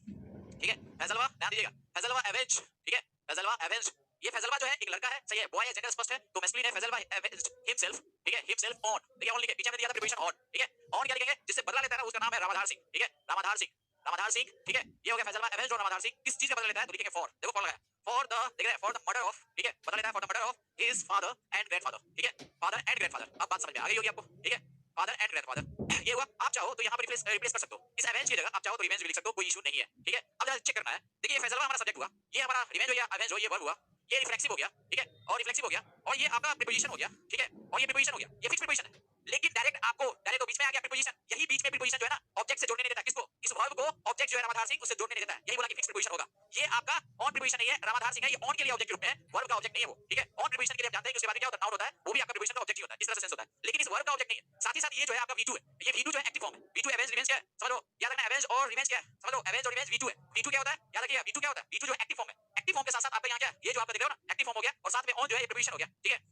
ठीक है, फैजलवा ध्यान दीजिएगा, फैजलवा एवेंज, ठीक है, फैजलवा एवेंज। ये फैजलवा जो है एक लड़का है, सही है, बॉय है, जेंडर स्पष्ट है, तो मैस्कुलिन है, फैजलवा एवेंज्ड हिमसेल्फ, ठीक है, हिमसेल्फ ऑन, ठीक है, ऑन लिखे, पीछे में दिया था प्रीपोजिशन ऑन, ठीक है, ऑन क्या लिखेंगे, जिससे बदला लेता है ना उसका नाम है रामाधार सिंह, ठीक है, रामाधार सिंह, रामाधार सिंह, ठीक है, ये हो गया फैजलवा एवेंज्ड और रामाधार सिंह किस चीज का बदला लेता है, तो लिखेंगे फॉर, देखो फॉर लगा है, फॉर द, देख रहे हैं, फॉर द मर्डर ऑफ, ठीक है, बदला लेता है for the murder of his father and grandfather, ठीक है, फादर एंड ग्रैंडफादर। अब बात समझ में आ गई होगी आपको, ठीक है, फादर एंड ग्रैंडफादर ये हुआ। आप चाहो तो यहाँ पर रिप्लेस कर सकते हो, इस एवेंज की जगह आप चाहो तो रिवेंज भी लिख सकते हो, कोई इशू नहीं है, ठीक है। अब जरा चेक करना है, देखिए फैजलवा हमारा सब्जेक्ट हुआ, ये हमारा रिवेंज हो गया, एवेंज हो, ये वर्ब हुआ, ये रिफ्लेक्सिव हो गया, ठीक है, और रिफ्लेक्सिव हो गया, और ये आपका प्रीपोजिशन हो गया, ठीक है, और ये प्रीपोजिशन हो गया, ये फिक्स प्रीपोजिशन है। लेकिन डायरेक्ट बीच में आ गया प्रीपोजिशन, यही बीच में प्रीपोजिशन जो है ना ऑब्जेक्ट से जोड़ने नहीं देता, किसको, इस वर्ब को ऑब्जेक्ट जो है रामाधार सिंह उससे जोड़ने नहीं देता है, यही बोला कि फिक्स प्रीपोजिशन होगा। ये आपका ऑन प्रीपोजिशन नहीं है, रामाधार सिंह है, ये ऑन के लिए ऑब्जेक्ट रूप में है, वर्ब का ऑब्जेक्ट नहीं है वो, ठीक है। ऑन प्रीपोजिशन के लिए आप जानते हैं कि उसके बाद क्या होता है, नाउन होता है, वो भी आपका प्रीपोजिशन का ऑब्जेक्ट ही होता है, इस तरह से सेंस होता है, लेकिन इस वर्ब का ऑब्जेक्ट नहीं है। साथ ही साथ ये जो है आपका V2 है, ये V2 जो है एक्टिव फॉर्म है, V2 एवेंज रिवेंज क्या है समझ लो, याद रखना एवेंज और रिवेंज क्या है समझ लो, एवेंज और रिवेंज V2 है। V2 क्या होता है, याद रखिएगा V2 क्या होता है, V2 जो एक्टिव फॉर्म है, एक्टिव फॉर्म के साथ साथ आपका यहाँ क्या है, ये जो आपका दिख रहा है ना एक्टिव फॉर्म हो गया, और साथ में ऑन जो है ये प्रीपोजिशन हो गया, ठीक है।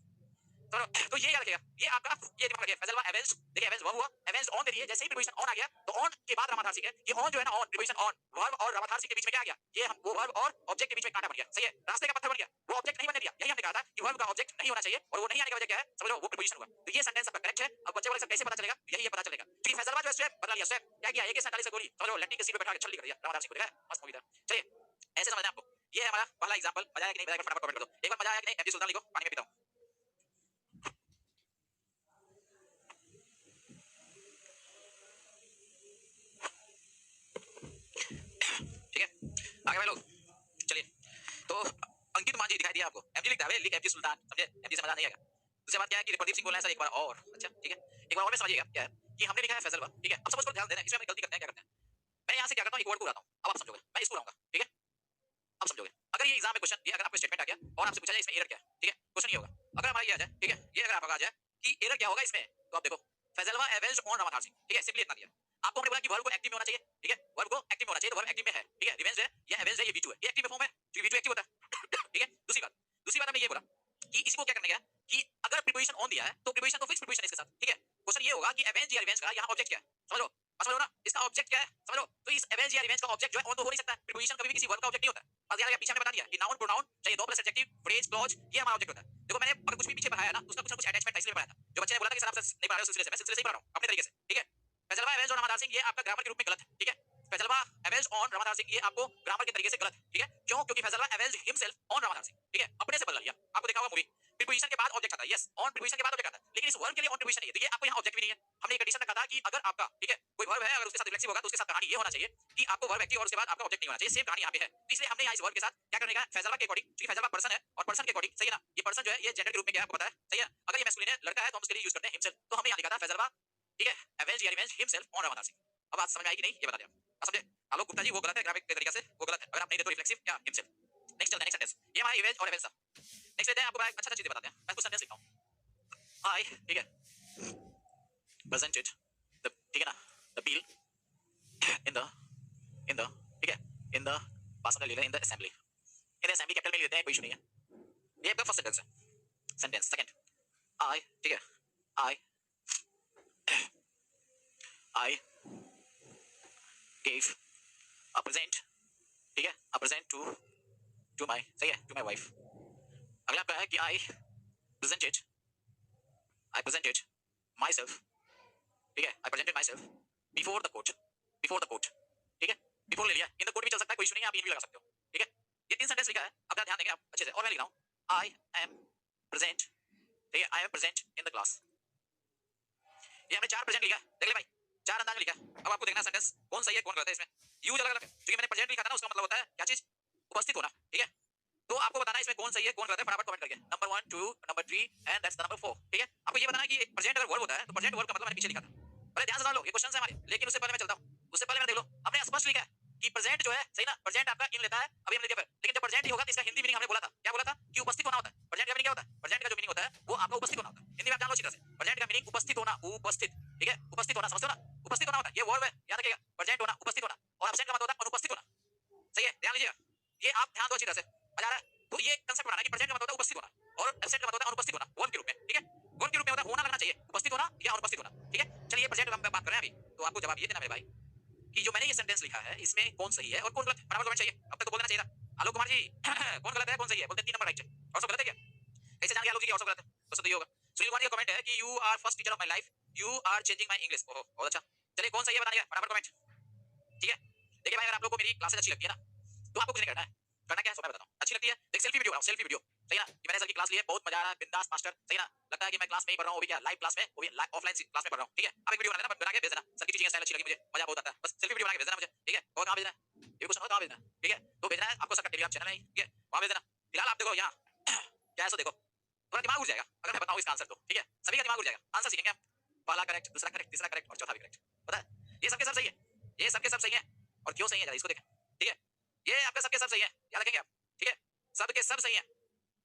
तो ये याद रखिएगा, ये आपका ये दिमाग रखिए, फैजलवा एवेंज, देखिए एवेंज वर्ब हुआ, एवेंज ऑन दे दिए, जैसे ही प्रीपोजिशन ऑन आ गया तो ऑन के बाद रामाधार सिंह है, ये ऑन जो है ना ऑन प्रीपोजिशन ऑन, वर्ब और रामाधार सिंह के बीच में क्या आ गया, ये हम वो वर्ब और ऑब्जेक्ट के बीच में कांटा बन गया, सही है, रास्ते का पत्थर बन गया, वो ऑब्जेक्ट नहीं बनने दिया। यही हमने कहा था कि वर्ब का ऑब्जेक्ट नहीं होना चाहिए, और वो नहीं आने की वजह क्या है समझ लो, वो प्रीपोजिशन हुआ। तो ये सेंटेंस आपका करेक्ट है। अब बच्चे वाले सब कैसे पता चलेगा, यही ये पता चलेगा कि फैजलवा जो है स्वैप बदला लिया, स्वैप क्या किया, AK 47 से गोली समझ लो लट्टी के सीट पे बैठा के छल्ली कर दिया, रामाधार सिंह को देखा है, मस्त मूवी था। चलिए ऐसे समझना है आपको, ये है हमारा पहला एग्जांपल। मजा आया कि नहीं, मजा आया फटाफट कमेंट कर दो, एक बार मजा आया कि नहीं, एमजी सुल्तान लिखो, पानी में पीता हूं। ठीक है आगे भाई लोग, चलिए। तो अंकित मांझी दिखाई दिया आपको, एमजी लिखता है, लिख एमजी सुल्तान, समझे, एमजी से मजा नहीं आएगा। दूसरी बात क्या है कि प्रदीप सिंह बोल रहे हैं सर एक बार और, अच्छा ठीक है, एक बार और में समझिएगा क्या है कि हमने लिखा है फैजलवा, ठीक है। अब सब उसको ध्यान देना, इसमें हम गलती करते हैं, क्या करते हैं, मैं यहाँ से क्या करता हूँ, एक वर्ड को उड़ाता हूँ, अब आप समझोगे, मैं इसको उड़ाऊंगा, ठीक है, अब समझोगे। अगर ये एग्जाम में क्वेश्चन, ये अगर आपको स्टेटमेंट आ गया और आपसे पूछा जाए इसमें एरर क्या है, ठीक है, क्वेश्चन ये होगा, अगर हमारा ये आ जाए, ठीक है, ये अगर आपका आ जाए कि एरर क्या होगा इसमें, तो आप देखो फैजलवा एवेंज्ड ऑन रामाधार सिंह, ठीक है, सिंपली इतना दिया आपको। हमने बोला कि वर्ब को एक्टिव में होना चाहिए, ठीक है, वर्ब को एक्टिव में होना चाहिए, तो वर्ब एक्टिव में है, ठीक है, रिवेंज है या एवेंज्ड है, ये V2 है, ये एक्टिव में फॉर्म है, क्योंकि V2 एक्टिव होता है, ठीक है। दूसरी बात हमने ये बोला कि इसी को क्या करने गया कि अगर प्रीपोजिशन ऑन दिया है तो प्रीपोजिशन तो फिक्स प्रीपोजिशन इसके साथ, ठीक है। क्वेश्चन ये होगा कि एवेंज या रिवेंज का यहाँ ऑब्जेक्ट क्या है, समझ लो, समझ लो ना, इसका ऑब्जेक्ट क्या है समझ लो। तो इस एवेंज या रिवेंज का ऑब्जेक्ट जो है ऑन तो हो नहीं सकता, प्रीपोजिशन कभी भी किसी वर्ब का ऑब्जेक्ट नहीं होता। बस यार पीछे हमने बता दिया कि नाउन प्रोनाउन चाहिए, दो प्लस एडजेक्टिव फ्रेज क्लॉज, ये हमारा ऑब्जेक्ट होता है। देखो मैंने अगर कुछ भी पीछे पढ़ाया ना तो उसका कुछ ना कुछ अटैचमेंट इसलिए पढ़ाया था, जो बच्चे ने बोला था कि सर आप नहीं पढ़ा रहे हो सिलसिले से, मैं सिलसिले से ही पढ़ा रहा हूं अपने तरीके से, ठीक है। फैजलवा एवेंज और रामाधार सिंह ये आपका ग्रामर के रूप में गलत है, ठीक है। फैजलवा एवेंज ऑन रामाधार सिंह ये आपको ग्रामर के तरीके से गलत है, ठीक है। क्यों, क्योंकि फैजलवा avenge himself on Ramadhar Singh, ठीक है, अपने से बदला लिया। आपको देखा होगा मूवी, प्रीपोजिशन के बाद ऑब्जेक्ट आता है, यस, ऑन प्रीपोजिशन के बाद ऑब्जेक्ट आता है, लेकिन इस वर्ब के लिए ऑन प्रीपोजिशन नहीं है, तो ये आपको यहाँ ऑब्जेक्ट भी नहीं है। हमने एक कंडीशन रखा था कि अगर आपका, ठीक है, कोई वर्ब है अगर उसके साथ रिफ्लेक्सिव होगा तो उसके साथ कहानी ये होना चाहिए कि आपको वर्ब एक्टिव और उसके बाद आपका ऑब्जेक्ट नहीं होना चाहिए, सेम कहानी यहाँ पे है। इसलिए हमने यहाँ इस वर्ब के साथ क्या करने का, फैजलवा के अकॉर्डिंग, क्योंकि फैजलवा पर्सन है और पर्सन के अकॉर्डिंग, सही है ना, ये पर्सन जो है ये जेंडर के रूप में क्या है आपको पता है, सही है। अगर ये मैस्कुलिन है, लड़का है, तो हम उसके लिए यूज करते हैं हिमसेल्फ, तो हमने यहाँ लिखा था फैजलवा, ठीक है, एवेंज या revenge himself on Ramadhar Singh. अब बात समझ में आई कि नहीं, ये बता दिया, समझे। आलोक गुप्ता जी वो गलत है ग्रामर के तरीके से, वो गलत है, अगर आप नहीं दे तो रिफ्लेक्सिव या हिमसेल्फ। नेक्स्ट चलते हैं, नेक्स्ट सेंटेंस, ये हमारा इवेंज और एवेंज था। नेक्स्ट लेते हैं, आपको अच्छा अच्छा चीजें बताते हैं, मैं कुछ सेंटेंस लिखता हूं। I, ठीक है, presented the, ठीक है ना, the bill in the, ठीक है, in the पास ले लें, in the assembly कैपिटल में लेते हैं, कोई इशू नहीं है। ये आपका फर्स्ट सेंटेंस है। सेंटेंस सेकंड, I, ठीक है, I gave a present, ठीक है, a present to my, सही है, to my wife. अगला आपका है कि I presented myself, ठीक है, I presented myself before the court, ठीक है, before ले लिया, in the court भी चल सकता है, कोई इशू नहीं है, आप इन भी लगा सकते हो, ठीक है. ये 3 सेंटेंस लिखा है, अपना ध्यान देंगे आप अच्छे से. और मैं लिख रहा हूँ I am present, ठीक है, I am present in the class. ये हमने 4 प्रेजेंट लिखा, देख ले भाई, 4 अंदाज में लिखा. अब आपको देखना सेंटेंस कौन सही है कौन गलत है इसमें. यूज अलग अलग है, क्योंकि मैंने प्रेजेंट लिखा था ना, उसका मतलब होता है क्या चीज, उपस्थित होना, ठीक है. तो आपको बताना है इसमें कौन सही है कौन गलत है, फटाफट कमेंट करके number 1 2 number 3 and that's the number 4, ठीक है. आपको ये बताना है कि प्रेजेंट अगर वर्ब होता है तो प्रेजेंट वर्ब का मतलब मैंने पीछे लिखा था. पहले ध्यान से सुन लो, ये क्वेश्चन है हमारे, लेकिन उससे पहले मैं चलता हूं, उससे पहले मैं देख लो, हमने स्पष्ट लिखा है कि प्रेजेंट जो है, सही ना, प्रेजेंट आपका इन लेता है, अभी हमने लिखा है, लेकिन जब प्रेजेंट ही होगा तो इसका हिंदी मीनिंग हमने बोला था, क्या बोला था कि उपस्थित होना होता है. प्रेजेंट का मीनिंग क्या होता है, प्रेजेंट का जो मीनिंग होता है वो आपका उपस्थित होना होता है. हिंदी में आप जान लो अच्छी तरह से, प्रेजेंट का मीनिंग उपस्थित होना, उपस्थित, ठीक है, उपस्थित होना, समझते हो ना, उपस्थित होना होता है, ये वर्ब है, याद रखिएगा, प्रेजेंट होना, उपस्थित होना. और एब्सेंट का मतलब होता है अनुपस्थित होना, सही है, ध्यान लीजिएगा, ये आप ध्यान दो अच्छी तरह से, मजा आ रहा है. तो ये कांसेप्ट बनाना है कि प्रेजेंट का मतलब होता है उपस्थित होना और एब्सेंट का मतलब होता है अनुपस्थित होना, वर्ब के रूप में, ठीक है. वर्ब के रूप में होता है होना लगना चाहिए, उपस्थित होना या अनुपस्थित होना, ठीक है. चलिए प्रेजेंट हम बात कर रहे हैं अभी, तो आपको जवाब ये देना मेरे भाई कि जो मैंने ये सेंटेंस लिखा है इसमें कौन सही है और कौन गलत है, फटाफट कमेंट चाहिए. अब तक तो बोल देना चाहिए था आलोक कुमार जी कौन गलत है कौन सही है, बोलते 3 नंबर राइट है और सब गलत है क्या, कैसे जान गया आलोक जी कि और सब गलत है, तो सब सही होगा. सुनील कुमार जी का कमेंट है कि you are first teacher of my life, you are changing my English. ओहो बहुत अच्छा. चलिए कौन सही है बताइए फटाफट कमेंट, ठीक है. देखिए भाई, अगर आप लोगों को मेरी क्लासेस अच्छी लगती है ना, तो आपको कुछ नहीं करना है, करना क्या है सो मैं बताता हूं. अच्छी लगती है, एक सेल्फी वीडियो बनाओ, सेल्फी वीडियो, सही ना, कि मैंने सर की क्लास ली है, बहुत मजा आ रहा है, बिंदास मास्टर, सही ना, लगता है कि मैं क्लास में ही पढ़ रहा हूं, वो भी क्या लाइव क्लास में, वो भी ऑफलाइन क्लास में पढ़ रहा हूं, ठीक है. आप एक वीडियो बना देना, बना के भेज देना, सर की टीचिंग स्टाइल अच्छी लगी मुझे, मजा बहुत आता है, बस सेल्फी वीडियो बना के भेज देना मुझे, ठीक है. और कहां भेजना है ये क्वेश्चन, कहां भेजना है, ठीक है. तो भेजना है आपको सर का टेलीग्राम चैनल है, ठीक है, वहां भेज देना. फिलहाल आप देखो यहां क्या है, सो देखो थोड़ा दिमाग उड़ जाएगा अगर मैं बताऊं इसका आंसर, तो ठीक है, सभी का दिमाग उड़ जाएगा. आंसर सीखेंगे हम, पहला करेक्ट, दूसरा करेक्ट, तीसरा करेक्ट और चौथा भी करेक्ट, पता है. ये सबके सब सही है, ये सबके सब सही है. और क्यों सही है जरा इसको देखें, ठीक है. ये आपके सबके सब सही है, याद रखेंगे आप, ठीक है, सबके सब सही है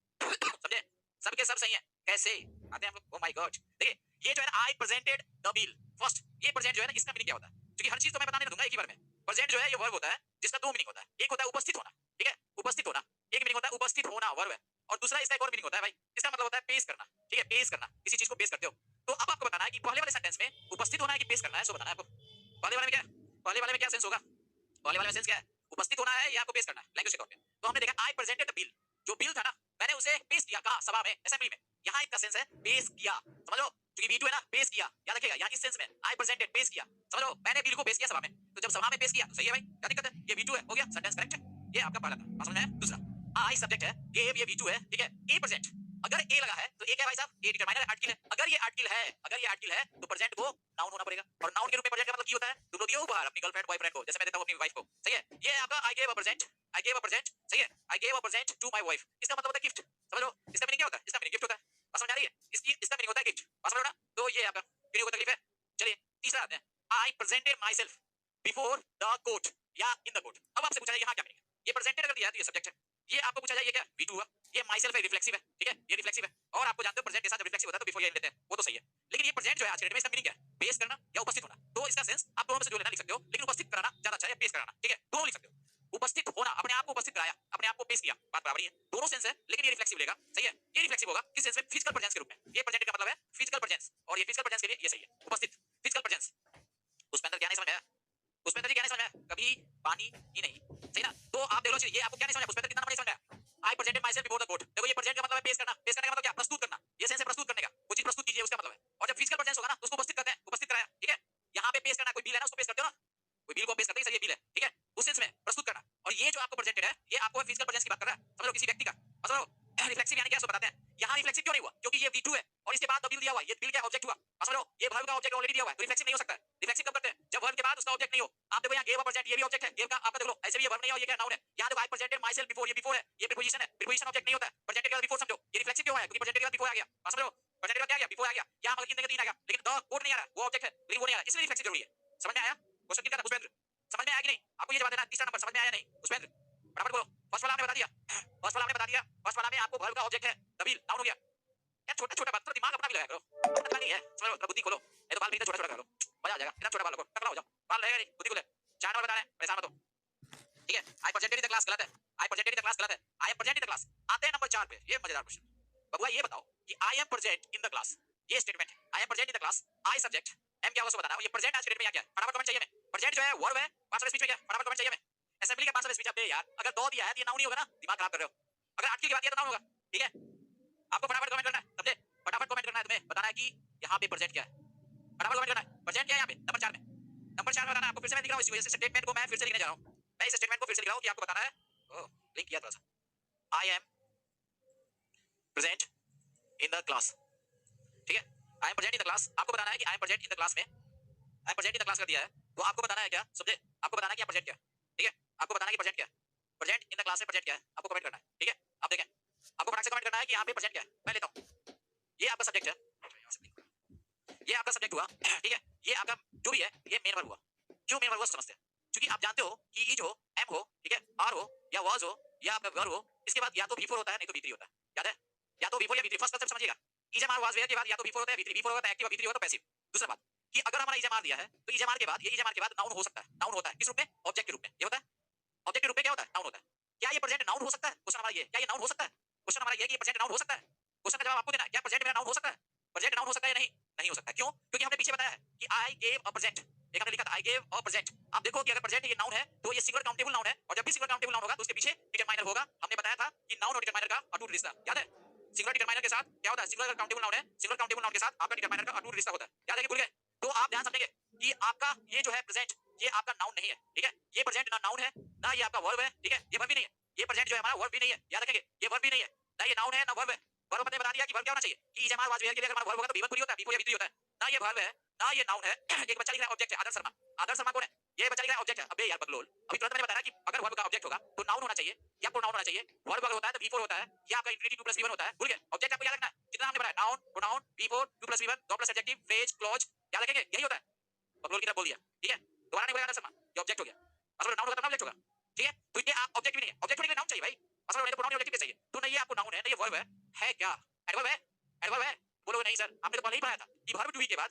समझे, सबके सब सही है. कैसे आते हैं हम लोग, ओ माय गॉड. देखिए ये जो है ना, I presented the bill first, ये प्रेजेंट जो है ना, इसका मीनिंग क्या होता है, क्योंकि हर चीज तो मैं बताने दूंगा एक ही बार में. प्रेजेंट जो है ये वर्ब होता है जिसका 2 मीनिंग होता है, एक होता है उपस्थित होना, ठीक है, उपस्थित होना, एक मीनिंग होता है उपस्थित होना वर्ब है, और दूसरा इसका एक और मीनिंग होता है भाई, इसका मतलब होता है पेश करना, ठीक है, पेश करना, किसी चीज को पेश करते हो. तो अब आपको बताना है कि पहले वाले सेंटेंस में उपस्थित होना है कि पेश करना है, सो बताना है आपको. पहले वाले में क्या है, पहले वाले में क्या सेंस होगा, पहले वाले में सेंस क्या है, उपस्थित होना है या आपको पेश करना है लैंग्वेज के तौर पे. तो हमने देखा आई प्रेजेंटेड द बिल, जो बिल था ना मैंने उसे पेश किया, कहां, सभा में, असेंबली में. यहां इसका सेंस है पेश किया, समझ लो, क्योंकि V2 है ना, पेश किया, याद रखिएगा, यहां इस सेंस में आई प्रेजेंटेड, पेश किया, समझ लो, मैंने बिल को पेश किया सभा में. तो जब सभा में पेश किया तो सही है भाई, क्या दिक्कत है, ये V2 है, हो गया, सेंटेंस करेक्ट है. ये आपका पहला था, बात समझ में आया. दूसरा आई सब्जेक्ट है, गेव ये V2 है, ठीक है. ए प्रेजेंट, अगर ए लगा है तो ए क्या है भाई साहब, ए डिटरमाइनर आर्टिकल है. अगर ये आर्टिकल है, अगर ये आर्टिकल है तो प्रेजेंट को नाउन होना पड़ेगा, और नाउन के रूप में प्रेजेंट का मतलब क्या होता है, तुम लोग दियो उपहार अपनी गर्लफ्रेंड बॉयफ्रेंड को, जैसे मैं देता हूं अपनी वाइफ को, सही है. ये आपका I gave a present, I gave a present, सही है, I gave a present to my wife, इसका मतलब होता है गिफ्ट, समझ लो. इसका मीनिंग क्या होता है, इसका मीनिंग गिफ्ट होता है, बात समझ आ रही है, इसका मीनिंग होता है गिफ्ट, बात समझ लो ना. तो ये आपका मीनिंग को तकलीफ है. चलिए तीसरा आते हैं, I presented my self before the court या इन द कोर्ट. अब आपसे पूछा जाए यहां क्या मीनिंग है, ये प्रेजेंटेड अगर दिया है तो ये सब्जेक्ट है, ये आपको पूछा जाए ये क्या V2 हुआ, ये माई सेल्फ है, रिफ्लेक्सिव है, ठीक है, ये रिफ्लेक्सिव है. और आपको जानते हो प्रेजेंट के साथ जब रिफ्लेक्सिव होता है तो बिफोर ये लेते हैं, वो तो सही है. लेकिन ये प्रेजेंट जो है आज के डेट में इसका मीनिंग क्या है, पेश करना या उपस्थित होना. तो इसका सेंस आप दोनों में से जो लेना लिख सकते हो, लेकिन उपस्थित कराना ज्यादा अच्छा है, पेश कराना, ठीक है, दोनों लिख सकते हो. उपस्थित होना, अपने आप को उपस्थित कराया, अपने आप को पेश किया, बात बराबर है, दोनों सेंस है, लेकिन ये रिफ्लेक्सिव लेगा, सही है. ये रिफ्लेक्सिव होगा किस सेंस में, फिजिकल प्रेजेंस के रूप में. ये प्रेजेंट का मतलब है फिजिकल प्रेजेंस, और ये फिजिकल प्रेजेंस के लिए ये सही है, उपस्थित, फिजिकल प्रेजेंस. उसमें अंदर क्या नहीं समझ आया, पुष्पेंद्र जी क्या नहीं समझ आया, कभी पानी ही नहीं, सही ना. तो आप देख लो ये आपको क्या नहीं समझ आया, पुष्पेंद्र कितना नंबर नहीं समझ आया. I presented my self before the court, देखो ये प्रेजेंट का मतलब है पेश करना, पेश करने का मतलब क्या, प्रस्तुत करना, ये सेंस है प्रस्तुत करने का, कुछ चीज प्रस्तुत कीजिए उसका मतलब है. और जब फिजिकल प्रेजेंस होगा ना तो उसको उपस्थित करते हैं, उपस्थित कराया, ठीक है. यहां पे पेश करना, कोई बिल है ना उसको पेश करते हो ना, कोई बिल को पेश करते हैं, सर ये बिल है, ठीक है, उस सेंस में प्रस्तुत करना. और ये जो आपको प्रेजेंटेड है ये आपको फिजिकल प्रेजेंस की बात कर रहा है, समझ लो, किसी व्यक्ति का. समझ लो रिफ्लेक्सिव यानी क्या, सो बताते हैं. यहां रिफ्लेक्सिव क्यों नहीं हुआ, क्योंकि ये V2 है और इसके बाद बिल दिया हुआ है, ये बिल क्या ऑब्जेक्ट हुआ, समझ लो, ये वर्ब का ऑब्जेक्ट ऑलरेडी दिया हुआ है, तो रिफ्लेक्सिव नहीं हो सकता है. रिफ्लेक्सिव कब करते हैं, जब वर्ब के बाद उसका ऑब्जेक्ट नहीं हो. आप देखो यहां गेव अ प्रेजेंट, ये भी ऑब्जेक्ट है, गेव का आपका देख लो, ऐसे भी ये वर्ब नहीं है और ये क्या नाउन है. यहां देखो I presented my self before, ये बिफोर है, ये प्रीपोजिशन है, प्रीपोजिशन ऑब्जेक्ट नहीं होता है, प्रेजेंटेड का बिफोर समझो. ये रिफ्लेक्सिव क्यों है, क्योंकि प्रेजेंटेड का बिफोर आ गया, समझ लो, प्रेजेंटेड का क्या आ गया, बिफोर आ गया. यहां पर इन तीन आ गया, लेकिन द कोड नहीं आ रहा, वो ऑब्जेक्ट है लेकिन वो नहीं आ रहा, इसलिए रिफ्लेक्सिव जरूरी है. समझ में आया क्वेश्चन कितना था पुष्पेंद्र, समझ में आया कि नहीं, आपको ये जवाब देना. तीसरा नंबर समझ में आया नहीं पुष्पेंद्र, फटाफट बोलो. फर्स्ट वाला हमने बता दिया, फर्स्ट वाला हमने बता दिया, फर्स्ट वाला में आपको वर्ब का ऑब्जेक्ट है, द बिल नाउन हो गया. यार छोटा छोटा बात, दिमाग अपना भी लगाया करो, अपना नहीं है, समझ लो, बुद्धि खोलो. ये तो बाल भी छोटा छोटा कर लो, मजा आ जाएगा. इतना छोटा बाल रखो, टकला हो जाओ, बाल रहेगा नहीं, बुद्धि खोले. 4 नंबर बता रहे हैं, परेशान मत हो, ठीक है. I presented in the class गलत है, I presented in the class गलत है, I am present in the class. आते हैं नंबर 4 पे, ये मजेदार क्वेश्चन. बबुआ ये बताओ कि I am present in the class, ये स्टेटमेंट है, I am present in the class, I subject, am क्या होगा सो बताना. ये प्रेजेंट आज के डेट में क्या है, फटाफट कमेंट चाहिए. मैं प्रेजेंट जो है वर्ब है, पास्ट वाले स्पीच में क्या फटाफट कमेंट चाहिए हमें। असेंबली के पास्ट वाले स्पीच आप दे यार, अगर दो दिया है तो ये नाउन नहीं होगा ना, दिमाग खराब कर रहे हो। अगर आर्टिकल की बात किया तो नाउन होगा, ठीक है। आपको फटाफट कमेंट करना है, समझे? फटाफट कमेंट करना है, तुम्हें बताना है कि यहाँ पे प्रेजेंट क्या है। फटाफट कमेंट करना है, प्रेजेंट क्या है यहाँ पे नंबर 4 में। नंबर 4 में बताना है आपको, फिर से मैं लिख रहा हूँ, इसी वजह से स्टेटमेंट को मैं फिर से लिखने जा रहा हूँ। मैं इस स्टेटमेंट को फिर से लिख रहा हूँ कि आपको बताना है। ओह लिंक किया थोड़ा सा। I am present in the class, ठीक है। I am present in the class, आपको बताना है कि I am present in the class में, I am present in the class कर दिया है, तो आपको बताना है क्या, समझे? आपको बताना है कि प्रेजेंट क्या है, ठीक है। आपको बताना है कि प्रेजेंट क्या है, प्रेजेंट इन द क्लास में प्रेजेंट क्या है, आपको कमेंट करना है, ठीक है। आप देखें, आपको फटाक से कमेंट करना है कि यहाँ पे प्रेजेंट क्या है। मैं लेता हूँ, ये आपका सब्जेक्ट है, ये आपका सब्जेक्ट हुआ, ठीक है। ये आपका जो भी है ये मेन वर्ब हुआ। क्यों मेन वर्ब हुआ समझते हैं, क्योंकि आप जानते हो कि ई जो एम हो, ठीक है, आर हो या वाज हो या आपका वर्ब हो, इसके बाद या तो V4 होता है नहीं तो V3 होता है, याद है? या तो V4 या V3, फर्स्ट कंसेप्ट समझिएगा। ईजेमार वाज वेयर के बाद या तो V4 होता है V3 होता है एक्टिव, V3 होता है पैसिव। दूसरा बात कि अगर हमारा ईजेमार दिया है तो ईजेमार के बाद, ये ईजेमार के बाद नाउन हो सकता है। नाउन होता है किस रूप में? ऑब्जेक्ट के रूप में। ये होता है ऑब्जेक्ट के रूप में, क्या होता है? नाउन होता है। क्या ये प्रेजेंट नाउन हो सकता है? क्वेश्चन हमारा ये, क्या ये नाउन हो सकता है? क्वेश्चन हमारा ये कि ये प्रेजेंट नाउन हो सकता है। क्वेश्चन का जवाब आपको देना है, क्या प्रेजेंट मेरा नाउन हो सकता है? प्रेजेंट नाउन हो सकता है या नहीं? नहीं हो सकता। क्यों? क्योंकि हमने पीछे बताया है कि आई गेव अ प्रेजेंट, एक हमने लिखा था आई गेव अ प्रेजेंट। आप देखो कि अगर प्रेजेंट ये नाउन है तो ये सिंगुलर काउंटेबल नाउन है, और जब भी सिंगुलर काउंटेबल नाउन होगा तो उसके पीछे डिटरमाइनर होगा। हमने बताया था कि नाउन और डिटरमाइनर का अटूट रिश्ता, याद है? सिंगुलर डिटरमाइनर के साथ क्या होता है? सिंगुलर काउंटेबल नाउन है, सिंगुलर काउंटेबल नाउन के साथ आपका डिटरमाइनर का अटूट रिश्ता होता है, याद है कि भूल गए? तो आप ध्यान समझेंगे कि आपका ये जो है प्रेजेंट, ये आपका नाउन नहीं है, ठीक है। ये प्रेजेंट ना नाउन है ना ये आपका वर्ब है, ठीक है। ये वर्ब भी नहीं है, ये प्रेजेंट जो है हमारा वर्ब भी नहीं है, याद रखेंगे। ये वर्ब भी नहीं है, ना ये नाउन है ना वर्ब है। वर्ब मैंने बता दिया कि वर्ब क्या होना चाहिए, कि इजमार वाज वेयर के लिए अगर हमारा वर्ब होगा तो V1 पूरी होता है, V4 या V3 होता है। ना ये वर्ब है ना ये नाउन है। एक बच्चा लिख रहा है ऑब्जेक्ट है, आदर्श शर्मा। आदर्श शर्मा कौन है? ये बच्चा लिख रहा है ऑब्जेक्ट है। अबे यार बकलोल, अभी तुरंत मैंने बताया कि अगर वर्ब का ऑब्जेक्ट होगा तो नाउन होना चाहिए या प्रोनाउन होना चाहिए। वर्ब अगर होता है तो V4 होता है या आपका इंफिनिटी 2 + V1 होता है। भूल गए? ऑब्जेक्ट आपको याद रखना है, जितना हमने बताया, noun, pronoun, V4, 2 + V1, 2 + adjective, phrase, clause, याद रखेंगे, यही होता है। बकलोल की तरह बोल दिया, ठीक है। दोबारा नहीं बोलेगा आदर्श शर्मा, ये ऑब्जेक्ट हो गया। असल में नाउन होगा तब ऑब्जेक्ट होगा, ठीक है। तो ये आप ऑब्जेक्ट भी नहीं है, ऑब्जेक्ट होने के लिए नाउन चाहिए भाई। असल में प्रोनाउन ऑब्जेक्टिव चाहिए, तो नहीं ये आपको नाउन है ना ये वर्ब है क्या? एडवर्ब है, एडवर्ब है। बोलोगे नहीं सर, आपने तो पहले ही पढ़ाया था कि वर्ब टू बी के बाद,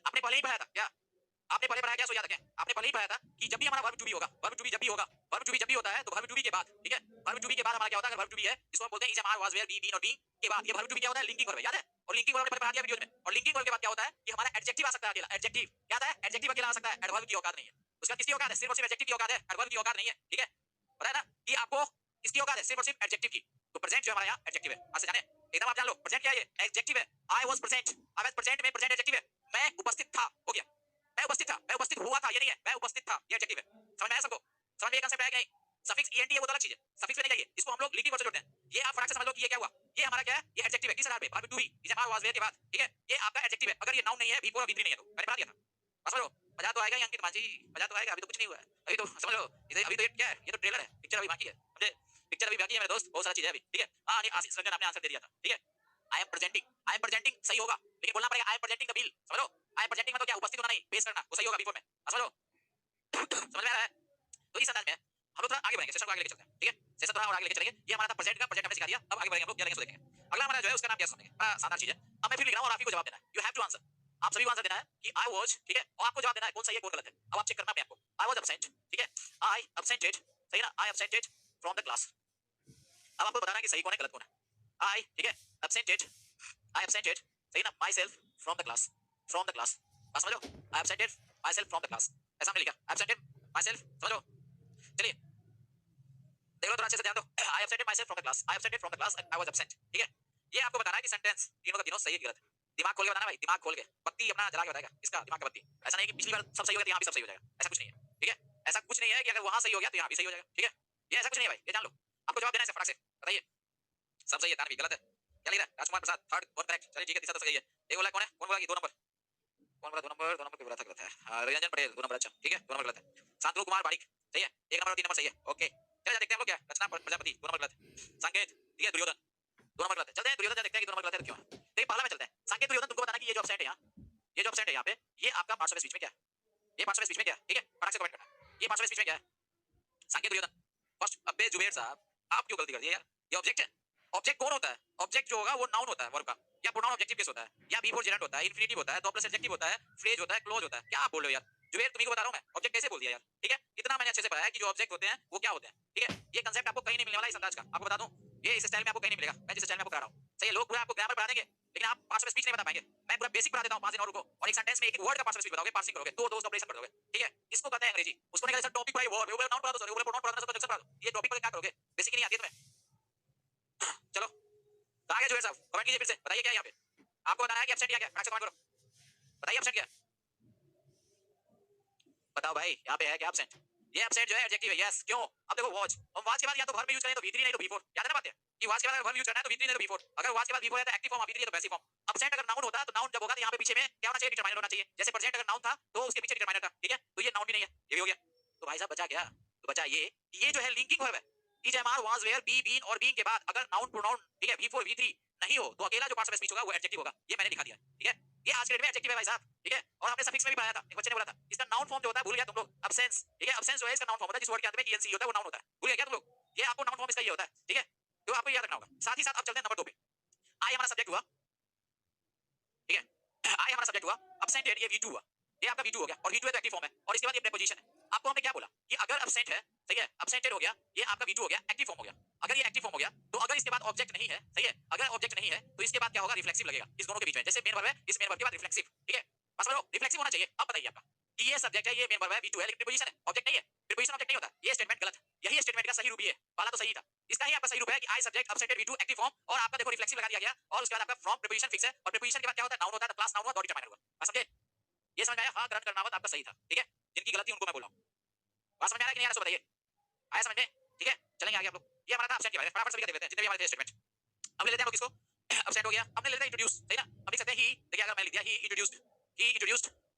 आपने पहले ही पढ़ाया था क्या? आपने पहले पढ़ाया क्या? सो याद रखें, आपने पहले ही पढ़ाया था कि जब भी हमारा वर्ब टू बी होगा, वर्ब टू बी जब भी होगा, वर्ब टू बी जब भी होता है तो वर्ब टू बी के बाद, ठीक है। वर्ब टू बी के बाद हमारा क्या होता है? अगर वर्ब टू बी है इसको हम बोलते हैं is am are was were be been और बी के बाद ये वर्ब टू बी क्या होता है? लिंकिंग वर्ब है, याद है? और लिंकिंग वर्ब हमने पढ़ा दिया वीडियो में। और लिंकिंग वर्ब के बाद क्या होता है कि हमारा एडजेक्टिव आ सकता है अकेला, एडजेक्टिव, याद है? एडजेक्टिव अकेला आ सकता है, एडवर्ब की औकात नहीं है। उसका किसकी औकात है? सिर्फ और सिर्फ एडजेक्टिव की औकात है, एडवर्ब की औकात नहीं है, ठीक है। पता है ना कि आपको किसकी औकात है? सिर्फ और सिर्फ एडजेक्टिव की। तो प्रेजेंट जो हमारा यहाँ एडजेक्टिव है, आज से जाने एकदम आप जान लो प्रेजेंट क्या है? ये एडजेक्टिव है। I was present, I was present में प्रेजेंट एडजेक्टिव है। मैं उपस्थित था, हो गया। मैं उपस्थित था, मैं उपस्थित हुआ था, ये नहीं है, मैं उपस्थित था, ये एडजेक्टिव है। समझ में आया सबको? समझ में ये कांसेप्ट आया कि नहीं? सफिक्स ईएनटी है वो तो अलग चीज है, सफिक्स में नहीं जाइए, इसको हम लोग लिंकिंग वर्ब से जोड़ते हैं। ये आप फटाक से समझ लो कि ये क्या हुआ, ये हमारा क्या है? ये एडजेक्टिव है, किस आधार पे? Verb to be is am are was were के बाद, ठीक है। ये आपका एडजेक्टिव है, अगर ये नाउन नहीं है, V4 और V3 नहीं है, तो मैंने बता दिया था। समझ लो, मजा तो आएगा अंकित मांझी, मजा तो आएगा। अभी तो कुछ नहीं हुआ है, अभी तो समझ लो इसे, अभी तो ये क्या है? ये तो ट्रेलर है, पिक्चर अभी बाकी है, समझे? पिक्चर अभी बाकी है मेरे दोस्त, बहुत सारी चीज है अभी, ठीक है। हां नहीं, आशीष रंजन आपने आंसर दे दिया था, ठीक है। I am presenting, I am presenting सही होगा, लेकिन बोलना पड़ेगा I am presenting the bill, समझ लो। आई एम प्रेजेंटिंग मतलब क्या? उपस्थित होना नहीं, पेश करना, वो सही होगा V4 में, समझ लो। समझ में आ रहा है? तो इस अंदाज में हम लोग थोड़ा आगे बढ़ेंगे, सेशन को आगे लेके चलते हैं, ठीक है। सेशन थोड़ा और आगे लेके चलेंगे। ये हमारा था प्रेजेंट का, प्रेजेंट हमने सिखा दिया। अब आगे बढ़ेंगे हम लोग, क्या लेंगे सो देखेंगे। अगला हमारा जो है उसका नाम क्या सुनेंगे, बड़ा शानदार चीज है। अब मैं फिर लिख रहा हूं और आप ही को जवाब देना है, यू हैव टू आंसर। आप सभी को आंसर देना है कि आई वाज, ठीक है, और आपको जवाब देना है कौन सही है कौन गलत है। अब आप चेक करना अपने आप को। आई वाज एब्सेंट, ठीक है, आई एब्सेंटेड, सही ना? आई एब्सेंटेड फ्रॉम द क्लास। अब आपको बताना है कि सही कौन है गलत कौन है। आई, ठीक है, एब्सेंटेड, आई एब्सेंटेड, सही ना, myself from the class, from the class, बात समझ लो। I absented myself from the class, ऐसा हमने लिखा, एब्सेंटेड माई सेल्फ, समझ लो। चलिए देख लो थोड़ा अच्छे से ध्यान दो। I absented myself from the class, I absented from the class, I was absent, ठीक है। ये आपको बताना है कि सेंटेंस तीनों का तीनों सही है कि गलत है। दिमाग खोल के बताना भाई, दिमाग खोल के, बत्ती अपना जला के बताएगा इसका, दिमाग का बत्ती। ऐसा नहीं कि पिछली बार सब सही हो गया तो यहाँ भी सब सही हो जाएगा, ऐसा कुछ नहीं है, ठीक है। ऐसा कुछ नहीं है कि अगर वहां सही हो गया तो यहाँ भी सही हो जाएगा, ठीक है। ये ऐसा कुछ नहीं है भाई, ये जान लो। आपको जवाब देना है फटाक से, बताइए सब सही है, तानवी गलत है, क्या लिख रहा है? राजकुमार प्रसाद थर्ड वन करेक्ट, चलिए ठीक है, तीसरा तो सही है। ये बोला कौन है? कौन बोला कि 2 नंबर? कौन बोला 2 नंबर? 2 नंबर पे बोला था गलत है। रंजन पटेल 2 नंबर, अच्छा ठीक है, 2 नंबर गलत है। शांतनु कुमार बारिक सही है, 1 नंबर और 3 नंबर सही है, ओके। चलिए देखते हैं हम लोग क्या है। रचना प्रजापति 2 नंबर गलत है। संकेत, ठीक है, दुर्योधन 2 नंबर गलत है। चलते हैं दुर्योधन, देखते हैं कि 2 नंबर गलत है तो क्यों है। तो ये पहला में चलते हैं। संकेत दुर्योधन, तुमको बताना कि ये जो एब्सेंट है यहाँ, ये जो एब्सेंट है यहाँ पे, ये आपका पार्ट्स ऑफ स्पीच में क्या है? ये पार्ट्स ऑफ स्पीच में क्या है, ठीक है, फटाक से कमेंट करना। ये पार्ट्स ऑफ स्पीच में क्या है? संकेत दुर्योधन फर्स्ट। अबे जुबेर साहब, आप क्यों गलती कर दी यार? ये ऑब्जेक्ट है। ऑब्जेक्ट कौन होता है? ऑब्जेक्ट जो होगा वो नाउन होता है वर्ब का, या प्रोनाउन ऑब्जेक्टिव केस होता है, या बी फोर जेरेंट होता है, इंफिनिटिव होता है, दो प्लस एडजेक्टिव होता है, फ्रेज होता है, क्लोज होता है। क्या आप बोल रहे हो यार? जुबेर तुम्ही को बता रहा हूं मैं, ऑब्जेक्ट कैसे बोल दिया यार, ठीक है। इतना मैंने अच्छे से पढ़ाया कि जो ऑब्जेक्ट होते हैं वो क्या होते हैं, ठीक है। ये कांसेप्ट आपको कहीं नहीं मिलने वाला इस अंदाज का, आपको बता दूं। ये इस स्टाइल में आपको कहीं नहीं मिलेगा, मैं जिस स्टाइल में आपको पढ़ा रहा हूं, सही है। लोग पूरा आपको ग्रामर पढ़ा देंगे, लेकिन आप पार्ट्स ऑफ स्पीच नहीं बता पाएंगे। मैं पूरा बेसिक बता देता हूं 5 दिन और रुको, और एक सेंटेंस में एक वर्ड का पार्ट्स ऑफ स्पीच बताओगे, पार्सिंग करोगे, दो ऑपरेशन कर दोगे, ठीक है। इसको कहते हैं अंग्रेजी। उसको नहीं कहते सर टॉपिक बाय वर्ड, वो नाउन पढ़ा दो सर, वो प्रोनाउन पढ़ा दो, कंजक्शन पढ़ा दो। ये टॉपिक पर क्या करोगे, बेसिक नहीं आती है तुम्हें। चलो कहां गए जुएल साहब, कमेंट कीजिए फिर से, बताइए क्या है यहां पे। आपको बताना है कि एब्सेंट क्या है, फटाक से कमेंट करो, बताइए एब्सेंट क्या है, बताओ भाई यहाँ पे है क्या एब्सेंट। ये एब्सेंट जो है एडजेक्टिव है, यस। क्यों, अब देखो वॉच, हम वॉच के बाद या तो वर्ब में यूज करें तो V3 नहीं तो V4, याद है ना बात है कि वॉच के बाद अगर वर्ब यूज करना है तो V3 नहीं तो V4, अगर वॉच के बाद V4 है तो एक्टिव फॉर्म, V3 है तो पैसिव फॉर्म। एब्सेंट अगर नाउन होता तो नाउन जब होगा तो यहाँ पे पीछे में क्या होना चाहिए, डिटरमाइनर होना चाहिए। जैसे प्रेजेंट अगर नाउन था तो उसके पीछे डिटरमाइनर था, ठीक है, तो ये नाउन भी नहीं है, ये भी हो गया। तो भाई साहब बचा क्या, तो बचा ये जो है लिंकिंग वर्ब है, is am are was were be been और बीइंग के बाद अगर नाउन प्रोनाउन, ठीक है, V4 V3 नहीं हो तो अकेला जो पार्ट्स ऑफ स्पीच होगा वो एडजेक्टिव होगा। ये मैंने दिखा दिया, ठीक है, ये आज के डेट में एडजेक्टिव है भाई साहब, ठीक है। और हमने सफिक्स में भी पढ़ाया था, एक बच्चे ने बोला था इसका नाउन फॉर्म जो होता है भूल गया तुम लोग, एब्सेंस, ठीक है, एब्सेंस जो है इसका नाउन फॉर्म होता है, जिस वर्ड के अंत में ईएनसी होता है वो नाउन होता है, भूल गया क्या तुम लोग, ये आपको नाउन फॉर्म इसका ये होता है, ठीक है, तो आपको याद रखना होगा। साथ ही साथ अब चलते हैं नंबर 2 पे। आई हमारा सब्जेक्ट हुआ, ठीक है, आई हमारा सब्जेक्ट हुआ, एब्सेंटेड ये V2 हुआ, ये आपका V2 हो गया, और V2 है तो एक्टिव फॉर्म है, और इसके बाद ये प्रीपोजिशन है। आपको हमने क्या बोला कि अगर एब्सेंट है, सही है, एब्सेंटेड हो गया, ये आपका V2 हो गया, एक्टिव फॉर्म हो गया। अगर ये एक्टिव फॉर्म हो गया तो अगर इसके बाद ऑब्जेक्ट नहीं है, सही है, अगर ऑब्जेक्ट नहीं है तो इसके बाद क्या होगा, रिफ्लेक्सिव लगेगा इस दोनों के बीच में, जैसे मेन वर्ब है, इस मेन वर्ब के बाद रिफ्लेक्सिव, ठीक है, बस समझो रिफ्लेक्सिव होना चाहिए। अब बताइए आपका कि ये सब्जेक्ट है, ये मेन वर्ब है, V2 है, लेकिन प्रीपोजिशन है, ऑब्जेक्ट नहीं है, प्रीपोजिशन ऑब्जेक्ट नहीं होता, ये स्टेटमेंट गलत है। यही स्टेटमेंट का सही रूप ये है, वाला तो सही था, इसका ही आपका सही रूप है कि I subject absented V2 active form, और आपका देखो रिफ्लेक्सिव लगा दिया गया, और उसके बाद आपका फ्रॉम प्रीपोजिशन फिक्स है, और प्रीपोजिशन के बाद क्या होता है, नाउन होता है, तो क्लास नाउन हुआ, डॉट डिटरमाइनर हुआ, बस समझे, ये समझ में आया। हाँ करण करनावत आपका सही था, ठीक है, जिनकी गलती उनको मैं बोल रहा हूँ, बात समझ में आ रहा है कि नहीं आ रहा, सो बताइए, आया समझ में, ठीक है। चलेंगे आगे आप लोग, ये हमारा था एब्सेंट के बारे में, फटाफट सभी का देख लेते हैं जितने भी हमारे थे स्टेटमेंट। अब ले लेते हैं हम लोग इसको, एब्सेंट हो गया, अब ले लेते हैं इंट्रोड्यूस, सही ना, अब लिख सकते हैं ही, देखिए अगर मैं लिख दिया ही इंट्रोड्यूस्ड,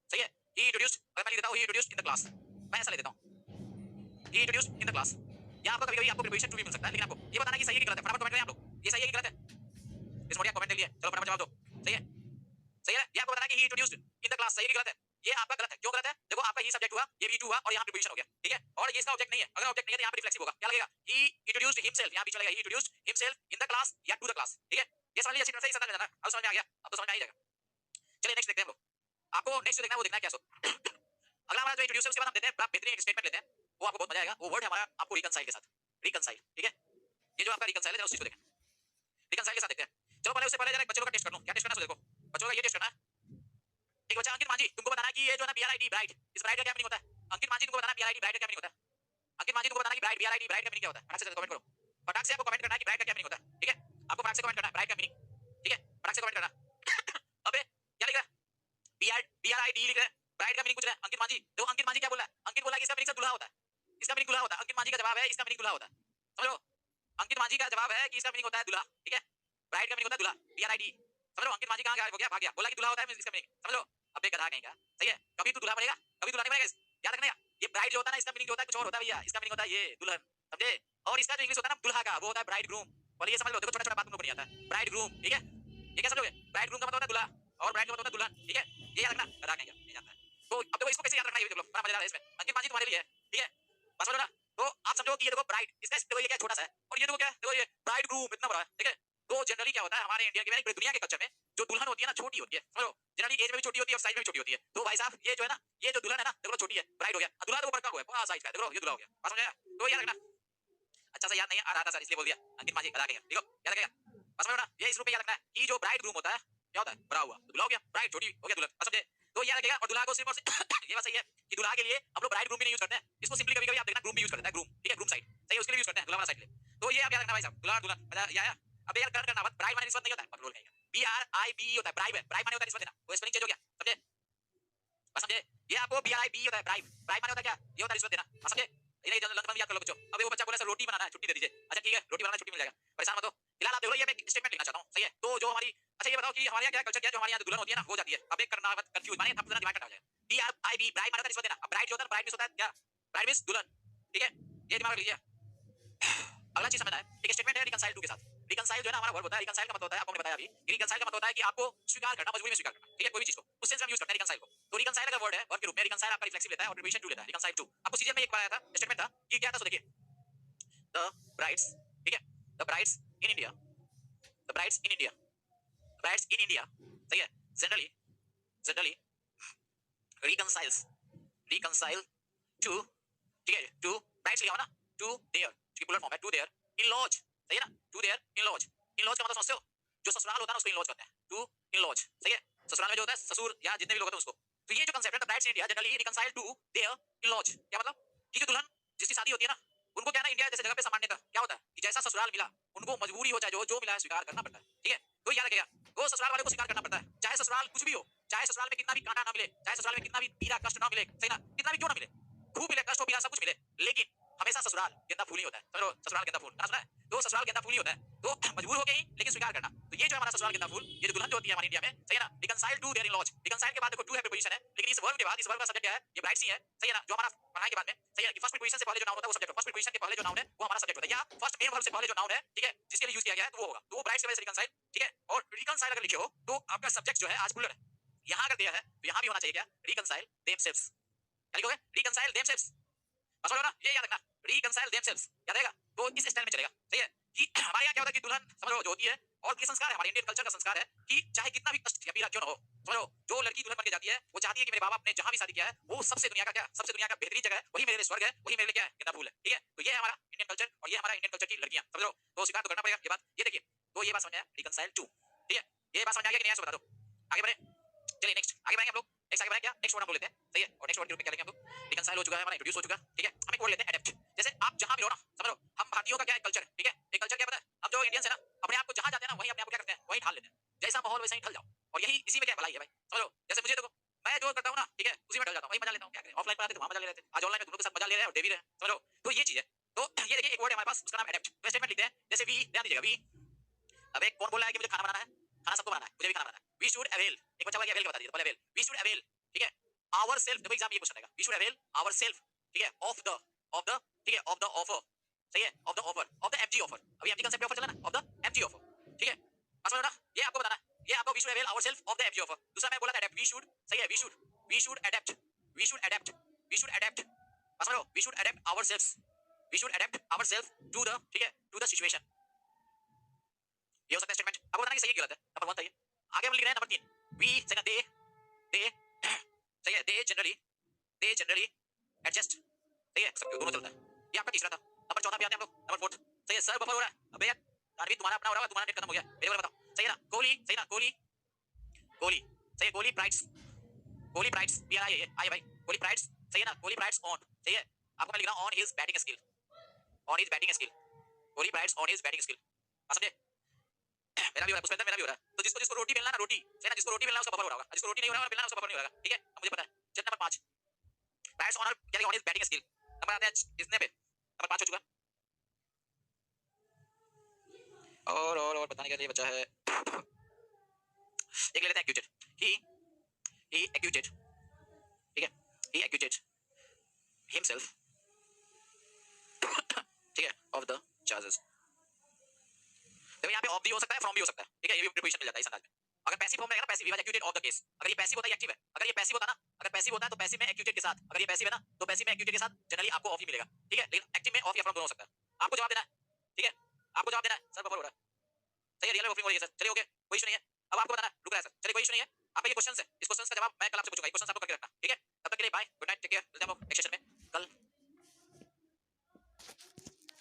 सही है, ही इंट्रोड्यूस्ड, अगर मैं लिख देता हूं ही इंट्रोड्यूस्ड इन द क्लास, मैं ऐसा ले देता हूं, ही इंट्रोड्यूस्ड इन द क्लास, या आपको कभी-कभी आपको प्रीपोजिशन टू भी मिल सकता है, लेकिन आपको ये बताना है कि सही है कि गलत है, फटाफट कमेंट करें आप लोग, ये सही है कि गलत है, इस मोडिया कमेंट ले लिया, चलो फटाफट जवाब दो, सही है, सही है, ये आपको बताना है कि ही इंट्रोड्यूस्ड इन द क्लास, सही है कि गलत है, ये आपका गलत है, क्यों गलत है, देखो आपका ही सब्जेक्ट हुआ, ये V2 हुआ, और यहाँ प्रीपोजिशन हो गया, ठीक है, और ये इसका ऑब्जेक्ट नहीं है, अगर ऑब्जेक्ट नहीं है तो यहाँ पे रिफ्लेक्सिव होगा, क्या लगेगा, ही इंट्रोड्यूस्ड हिमसेल्फ, यहाँ पीछे लगेगा he introduced himself in the class या टू द क्लास, ठीक है, ये समझ लिया अच्छी तरह से, समझ में जाना, अब समझ में आ गया, अब तो समझ में आ ही जाएगा। चलिए नेक्स्ट देखते हैं हम लोग, आपको नेक्स्ट जो देखना है वो देखना है क्या, सो अगला हमारा जो इंट्रोड्यूस है उसके बाद हम देते हैं बड़ा बेहतरीन एक स्टेटमेंट लेते हैं, वो आपको बहुत मजा आएगा, वो वर्ड है हमारा आपको रिकंसाइल के साथ, रिकंसाइल, ठीक है, ये जो आपका रिकंसाइल है जरा उस चीज को देखें, रिकंसाइल के साथ देखते हैं। चलो पहले उससे पहले जरा एक बच्चों का टेस्ट कर लूं, क्या टेस्ट करना है, देखो बच्चों का ये टेस्ट करना है। एक बच्चा अंकित मांझी, तुमको बताना है कि ये जो है ना BRID ब्राइड, इस ब्राइड का क्या मीनिंग होता है, अंकित मांझी तुमको बताना है BRID ब्राइड का क्या मीनिंग होता है, अंकित मांझी तुमको बताना है कि ब्राइड BRID ब्राइड का मीनिंग क्या होता है, फटाक से कमेंट करो, फटाक से आपको कमेंट करना है कि ब्राइड का क्या मीनिंग होता है, ठीक है, आपको फटाक से कमेंट करना है ब्राइड का मीनिंग, ठीक है, फटाक से कमेंट करना। अबे क्या लिख रहा है, BRID लिख रहा है, ब्राइड का मीनिंग पूछ रहा है अंकित मांझी, तो अंकित मांझी क्या बोला है, अंकित बोला कि इसका मीनिंग दूल्हा होता है, इसका मीनिंग दूल्हा होता है, अंकित मांझी का जवाब है इसका मीनिंग दूल्हा होता है, समझो, अंकित मांझी का जवाब है कि इसका मीनिंग होता है दूल्हा, ठीक है, ब्राइड का मीनिंग होता है दूल्हा, BRID, समझो, अंकित मांझी कहां गायब हो गया, भाग गया, बोला कि दूल्हा होता है इसका मीनिंग, समझो, अबे गधा कहीं का, सही है, कभी तू दूल्हा बनेगा, कभी दूल्हा नहीं बनेगा, याद रखना, ये ब्राइड जो होता है ना इसका मीनिंग होता है कुछ और होता है भैया, इसका मीनिंग होता है ये दुल्हन, समझे, और इसका जो इंग्लिश होता है ना दूल्हा का, वो होता है ब्राइड ग्रूम, बोले ये समझ लो, देखो छोटा छोटा बात तुमको नहीं आता है, ब्राइड ग्रूम, ठीक है, ये क्या समझोगे, ब्राइड ग्रूम का मतलब होता है दूल्हा, और ब्राइड का मतलब होता है दुल्हन, ठीक है, ये याद रखना, गधा कहीं का नहीं जानता है, तो अब देखो इसको कैसे याद रखना, ये देख लो बड़ा मजेदार है इसमें, अंकित मांझी तुम्हारे लिए है, ठीक है, बस समझो ना, तो आप समझो कि ये देखो ब्राइड, इसका देखो ये क्या छोटा सा है, और ये देखो क्या है, देखो ये ब्राइड ग्रूम इतना बड़ा है, ठीक है, तो जनरली क्या होता है हमारे इंडिया की पूरी दुनिया के कल्चर में जो दुल्हन होती है ना छोटी होती है, समझो, जनरली एज में भी छोटी होती है और साइज में भी छोटी होती है, तो भाई साहब ये जो है ना, ये जो दुल्हन है ना देखो छोटी है, ब्राइड हो गया, दूल्हा तो बड़का हुआ है, बड़ा साइज का है, देखो ये दूल्हा हो गया, बस समझ आया, तो याद रखना, अच्छा से याद नहीं आ रहा था सर इसलिए बोल दिया, अंकित मांझी अदा गया, देखो याद रखेगा, बस समझो ना, ये इस रूप में याद रखना है कि जो ब्राइड ग्रूम होता है क्या होता है, बड़ा हुआ, दूल्हा हो गया, ब्राइड छोटी हो गया दुल्हन, बस समझे, तो याद रखेगा, और दूल्हा को सिर्फ और ये बात सही है कि दूल्हा के लिए हम लोग ब्राइड ग्रूम भी नहीं यूज करते हैं, इसको सिंपली कभी कभी आप देखना ग्रूम भी यूज करते हैं, ग्रूम, ठीक है, ग्रूम साइड, सही है, उसके लिए यूज करते हैं दूल्हा वाला साइड के लिए, तो ये आप याद रखना भाई साहब, दूल्हा दुल्हन मजा आया, अब यार करना मत, ब्राइड माने रिश्वत नहीं होता है, कंट्रोल करेगा, BRIB होता है, ब्राइब है, ब्राइब माने होता है रिश्वत देना, वो स्पेलिंग चेंज हो गया, समझे, बस समझे, ये आपको BRIB होता है, ब्राइब, ब्राइब माने होता है क्या, ये होता है रिश्वत देना, बस समझे, ये नहीं जनरल लंच याद कर लो बच्चों, अबे वो बच्चा बोले सर रोटी बनाना है, छुट्टी दे दीजिए, अच्छा ठीक है रोटी बनाना छुट्टी मिल जाएगा, परेशान मत हो, फिलहाल आप देखो ये मैं स्टेटमेंट लिखना चाहता हूं, सही है, तो जो हमारी, अच्छा ये बताओ कि हमारे यहाँ क्या कल्चर क्या जो हमारे यहाँ दुल्हन होती है ना हो जाती है, अब एक करना मत कंफ्यूज माने आप पूरा दिमाग खराब हो जाएगा, BRIB ब्राइड माने होता है रिश्वत देना, अब ब्राइड जो होता है ब्राइड मींस होता है क्या, ब्राइड मींस दुल्हन, ठीक है, ये दिमाग रख लीजिए। अगला चीज समझना है, एक स्टेटमेंट है रिकंसाइल टू के साथ, रिकंसाइल जो है ना हमारा वर्ब होता है, रिकंसाइल का मतलब होता है आपको मैंने बताया अभी, रिकंसाइल का मतलब होता है कि आपको स्वीकार करना, मजबूरी में स्वीकार करना, ठीक है, कोई भी चीज को उस सेंस में हम यूज करते हैं रिकंसाइल को, तो रिकंसाइल का वर्ड है वर्ब के रूप में, रिकंसाइल आपका रिफ्लेक्सिव लेता है और प्रीपोजिशन टू लेता है, रिकंसाइल टू आपको सीजन में एक बार आया था स्टेटमेंट था कि क्या था, सो देखिए, द ब्राइड्स, ठीक है, the brides in India, the brides in India, brides in India, सही है, generally generally reconciles, reconcile to, ठीक है, टू ब्राइड्स लिया हो ना, टू देयर, इसकी प्लूरल फॉर्म है टू देयर इन लॉज, सही है ना, to their in laws, in laws का मतलब समझते हो, जो ससुराल होता है ना उसको इन लॉज कहते हैं, टू इन-लॉज, सही है, ससुराल में जो होता है ससुर या जितने भी लोग होते हैं उसको। तो ये जो कंसेप्ट है, the brides in India generally reconcile to their in-laws, क्या मतलब कि जो दुल्हन जिसकी शादी होती है ना, उनको क्या है ना, इंडिया जैसे जगह पे सामान्यतः क्या होता है कि जैसा ससुराल मिला उनको मजबूरी हो चाहे जो मिला है स्वीकार करना पड़ता है, ठीक है। तो याद रखिएगा, वो ससुराल वाले को स्वीकार करना पड़ता है, चाहे ससुराल कुछ भी हो, चाहे ससुराल में कितना भी कांटा ना मिले, चाहे ससुराल में कितना भी पीड़ा कष्ट ना मिले, सही ना, कितना भी क्यों ना मिले, खूब मिले कष्ट हो पीड़ा सब कुछ मिले, लेकिन हमेशा ससुराल गेंदा फूल ही होता है, समझो, ससुराल गेंदा फूल, सुना है, तो ससुराल गेंदा फूल ही होता है, तो मजबूर हो गए ही लेकिन स्वीकार करना। तो ये जो हमारा ससुराल गेंदा फूल, ये जो दुल्हन जो होती है हमारी इंडिया में, सही है ना, reconcile to their in-laws, reconcile के बाद देखो टू है प्रीपोजिशन है, लेकिन इस वर्ब के बाद, इस वर्ब का सब्जेक्ट क्या है, ये ब्राइड्स ही है, सही है ना, जो हमारा पढ़ाई के बाद में, सही है कि फर्स्ट प्रीपोजिशन से पहले जो नाउन होता है वो सब्जेक्ट, फर्स्ट प्रीपोजिशन के पहले जो नाउन है वो हमारा सब्जेक्ट होता है, या फर्स्ट मेन वर्ब से पहले जो नाउन है, ठीक है, जिसके लिए यूज किया गया है तो वो होगा, तो वो ब्राइड्स की वजह से रिकंसाइल, ठीक है। और रिकंसाइल अगर लिखे हो तो आपका सब्जेक्ट जो है आज प्लूरल है, यहां अगर दिया है तो यहां भी होना चाहिए क्या, रिकंसाइल देमसेल्व्स, क्या लिखोगे, रिकंसाइल देमसेल्व्स, समझ लो ना, ये याद रखना, रिकंसाइल देमसेल्व्स याद रहेगा, तो इस स्टाइल में चलेगा, सही है कि हमारे यहाँ क्या होता है कि दुल्हन समझो जो होती है, और ये संस्कार है हमारे इंडियन कल्चर का संस्कार है कि चाहे कितना भी कष्ट या पीड़ा क्यों ना हो, समझो, जो लड़की दुल्हन बन के जाती है वो चाहती है कि मेरे बाबा ने जहां भी शादी किया है वो सबसे दुनिया का क्या, सबसे दुनिया का बेहतरीन जगह है, वही मेरे लिए स्वर्ग है, वही मेरे लिए क्या है, गेंदा फूल है, ठीक है। तो ये है हमारा इंडियन कल्चर और ये हमारा इंडियन कल्चर की लड़कियां, समझ लो, तो स्वीकार तो करना पड़ेगा ये बात, ये देखिए, तो ये बात समझ में आया, रिकंसाइल टू, ठीक है, ये बात समझ में आ गया कि नहीं, बता दो, आगे बढ़े, चलिए नेक्स्ट आगे बढ़ेंगे हम लोग, नेक्स्ट आगे बढ़ेंगे क्या, नेक्स्ट वर्ड हम लोग लेते हैं, सही है, और नेक्स्ट वर्ड के रूप में क्या लेंगे हम लोग, रिकंसाइल हो चुका है हमारा, इंट्रोड्यूस हो चुका, ठीक है, हम एक वर्ड लेते हैं एडेप्ट, जैसे आप जहां भी हो ना, समझ लो, हम भारतीयों का क्या है कल्चर है, ठीक है, एक कल्चर क्या पता है, हम जो इंडियंस है ना, अपने आप को जहां जाते हैं ना वहीं अपने आप को क्या करते हैं, वहीं ढाल लेते हैं, जैसा माहौल वैसा ही ढल जाओ, और यही इसी में क्या भलाई है भाई, समझ लो, जैसे मुझे देखो, मैं जो करता हूं ना, ठीक है, उसी में ढल जाता हूं, वही मजा लेता हूं, क्या करें, ऑफलाइन पढ़ाते तो वहां मजा ले लेते हैं, आज ऑनलाइन में दोनों के साथ मजा ले रहे हैं और दे भी रहे हैं, समझ लो, तो ये चीज है। तो ये देखिए एक वर्ड है हमारे पास, उसका नाम एडेप्ट, तो स्टेटमेंट लिखते हैं, जैसे वी, ध्यान दीजिएगा वी, अब एक कौन बोल रहा है कि मुझे खाना बनाना है, खाना सबको बनाना है, मुझे भी खाना बनाना है, वी शुड अवेल, एक बच्चा बोला कि अवेल का बता दीजिए, पहले अवेल, वी शुड अवेल, ठीक है, आवर सेल्फ, देखो एग्जाम ये क्वेश्चन आएगा, we should avail our self, ठीक है, ऑफ द, ठीक है, ऑफ द ऑफर, सही है, of the offer, of the FG offer, अभी एफजी कांसेप्ट ऑफर चला ना, ऑफ द एफजी ऑफर, ठीक है, समझ ना, ये आपको बताना है, ये आपको we should avail our self of the FG offer, दूसरा मैं बोला था अडैप्ट, वी शुड, सही है, we should adapt, we should adapt, we should adapt, समझ लो, we should adapt ourself, we should adapt ourself to the, ठीक है, टू द सिचुएशन, ये हो सकता है स्टेटमेंट, आपको बताना कि सही है गलत है, नंबर 1 था ये, आगे हम लिख रहे हैं नंबर 3, वी सेकंड दे सही है, दे जनरली एडजस्ट, सही है, सब दोनों चलता है, ये आपका तीसरा था, नंबर 14 पे आते हैं हम लोग, नंबर 4, सही है, सर बफर हो रहा है, अबे यार अरविंद तुम्हारा अपना हो रहा है, तुम्हारा नेट खत्म हो गया, मेरे वाला बताओ, सही है ना, कोहली, सही ना, कोहली सही है, कोहली प्राइड्स भी आ रहा है, आइए भाई, कोहली प्राइड्स, सही है ना, कोहली प्राइड्स ऑन, सही है, आपको मैं लिख रहा हूं on his batting skill, on his batting skill, Kohli prides on his batting skill, समझे, मेरा भी हो रहा है, पुष्पेंद्र मेरा भी हो रहा है, तो जिसको जिसको रोटी बेलना ना, रोटी सही ना, जिसको रोटी बेलना उसका बफर हो रहा होगा, जिसको रोटी नहीं हो रहा है बेलना उसका बफर नहीं हो रहा, ठीक है, अब मुझे पता है, चल नंबर 5, प्राइड्स ऑन क्या, on his batting skill, number आते हैं इसने पे, नंबर 5 हो चुका, और बताने के लिए बचा है, एक ले लेते हैं एक्यूटेड, ही एक्यूटेड, ठीक है, ही एक्यूटेड हिमसेल्फ, ठीक है, ऑफ द चार्जेस, देखो यहाँ पे ऑफ भी हो सकता है, फ्रॉम भी हो सकता है, ठीक है, ये भी प्रीपोजिशन मिल जाता है इस अंदाज में, अगर पैसिव फॉर्म में रहेगा ना, passive, he was acquitted of the case, अगर ये पैसिव होता है एक्टिव है, अगर ये पैसिव होता ना, अगर पैसिव होता है तो पैसिव में एक्यूटेड के साथ, अगर ये पैसिव है ना तो पैसिव में एक्यूटेड के साथ जनरली आपको ऑफ ही मिलेगा, ठीक है, लेकिन एक्टिव में ऑफ या फ्रॉम दोनों हो सकता है, आपको जवाब देना है, ठीक है, आपको जवाब देना है, सर बफर हो रहा है, सही है, रियल में बफरिंग हो रही है सर, चलिए ओके, कोई इशू नहीं है, अब आपको बताना रुक रहा है सर, चलिए कोई इशू नहीं है, आपका ये क्वेश्चन है, इस क्वेश्चन का जवाब मैं कल आपसे पूछूंगा, ये क्वेश्चन आपको करके रखना, ठीक है, तब तक के लिए bye, good night, take care, मिलते हैं हम लोग नेक्स्ट सेशन में कल।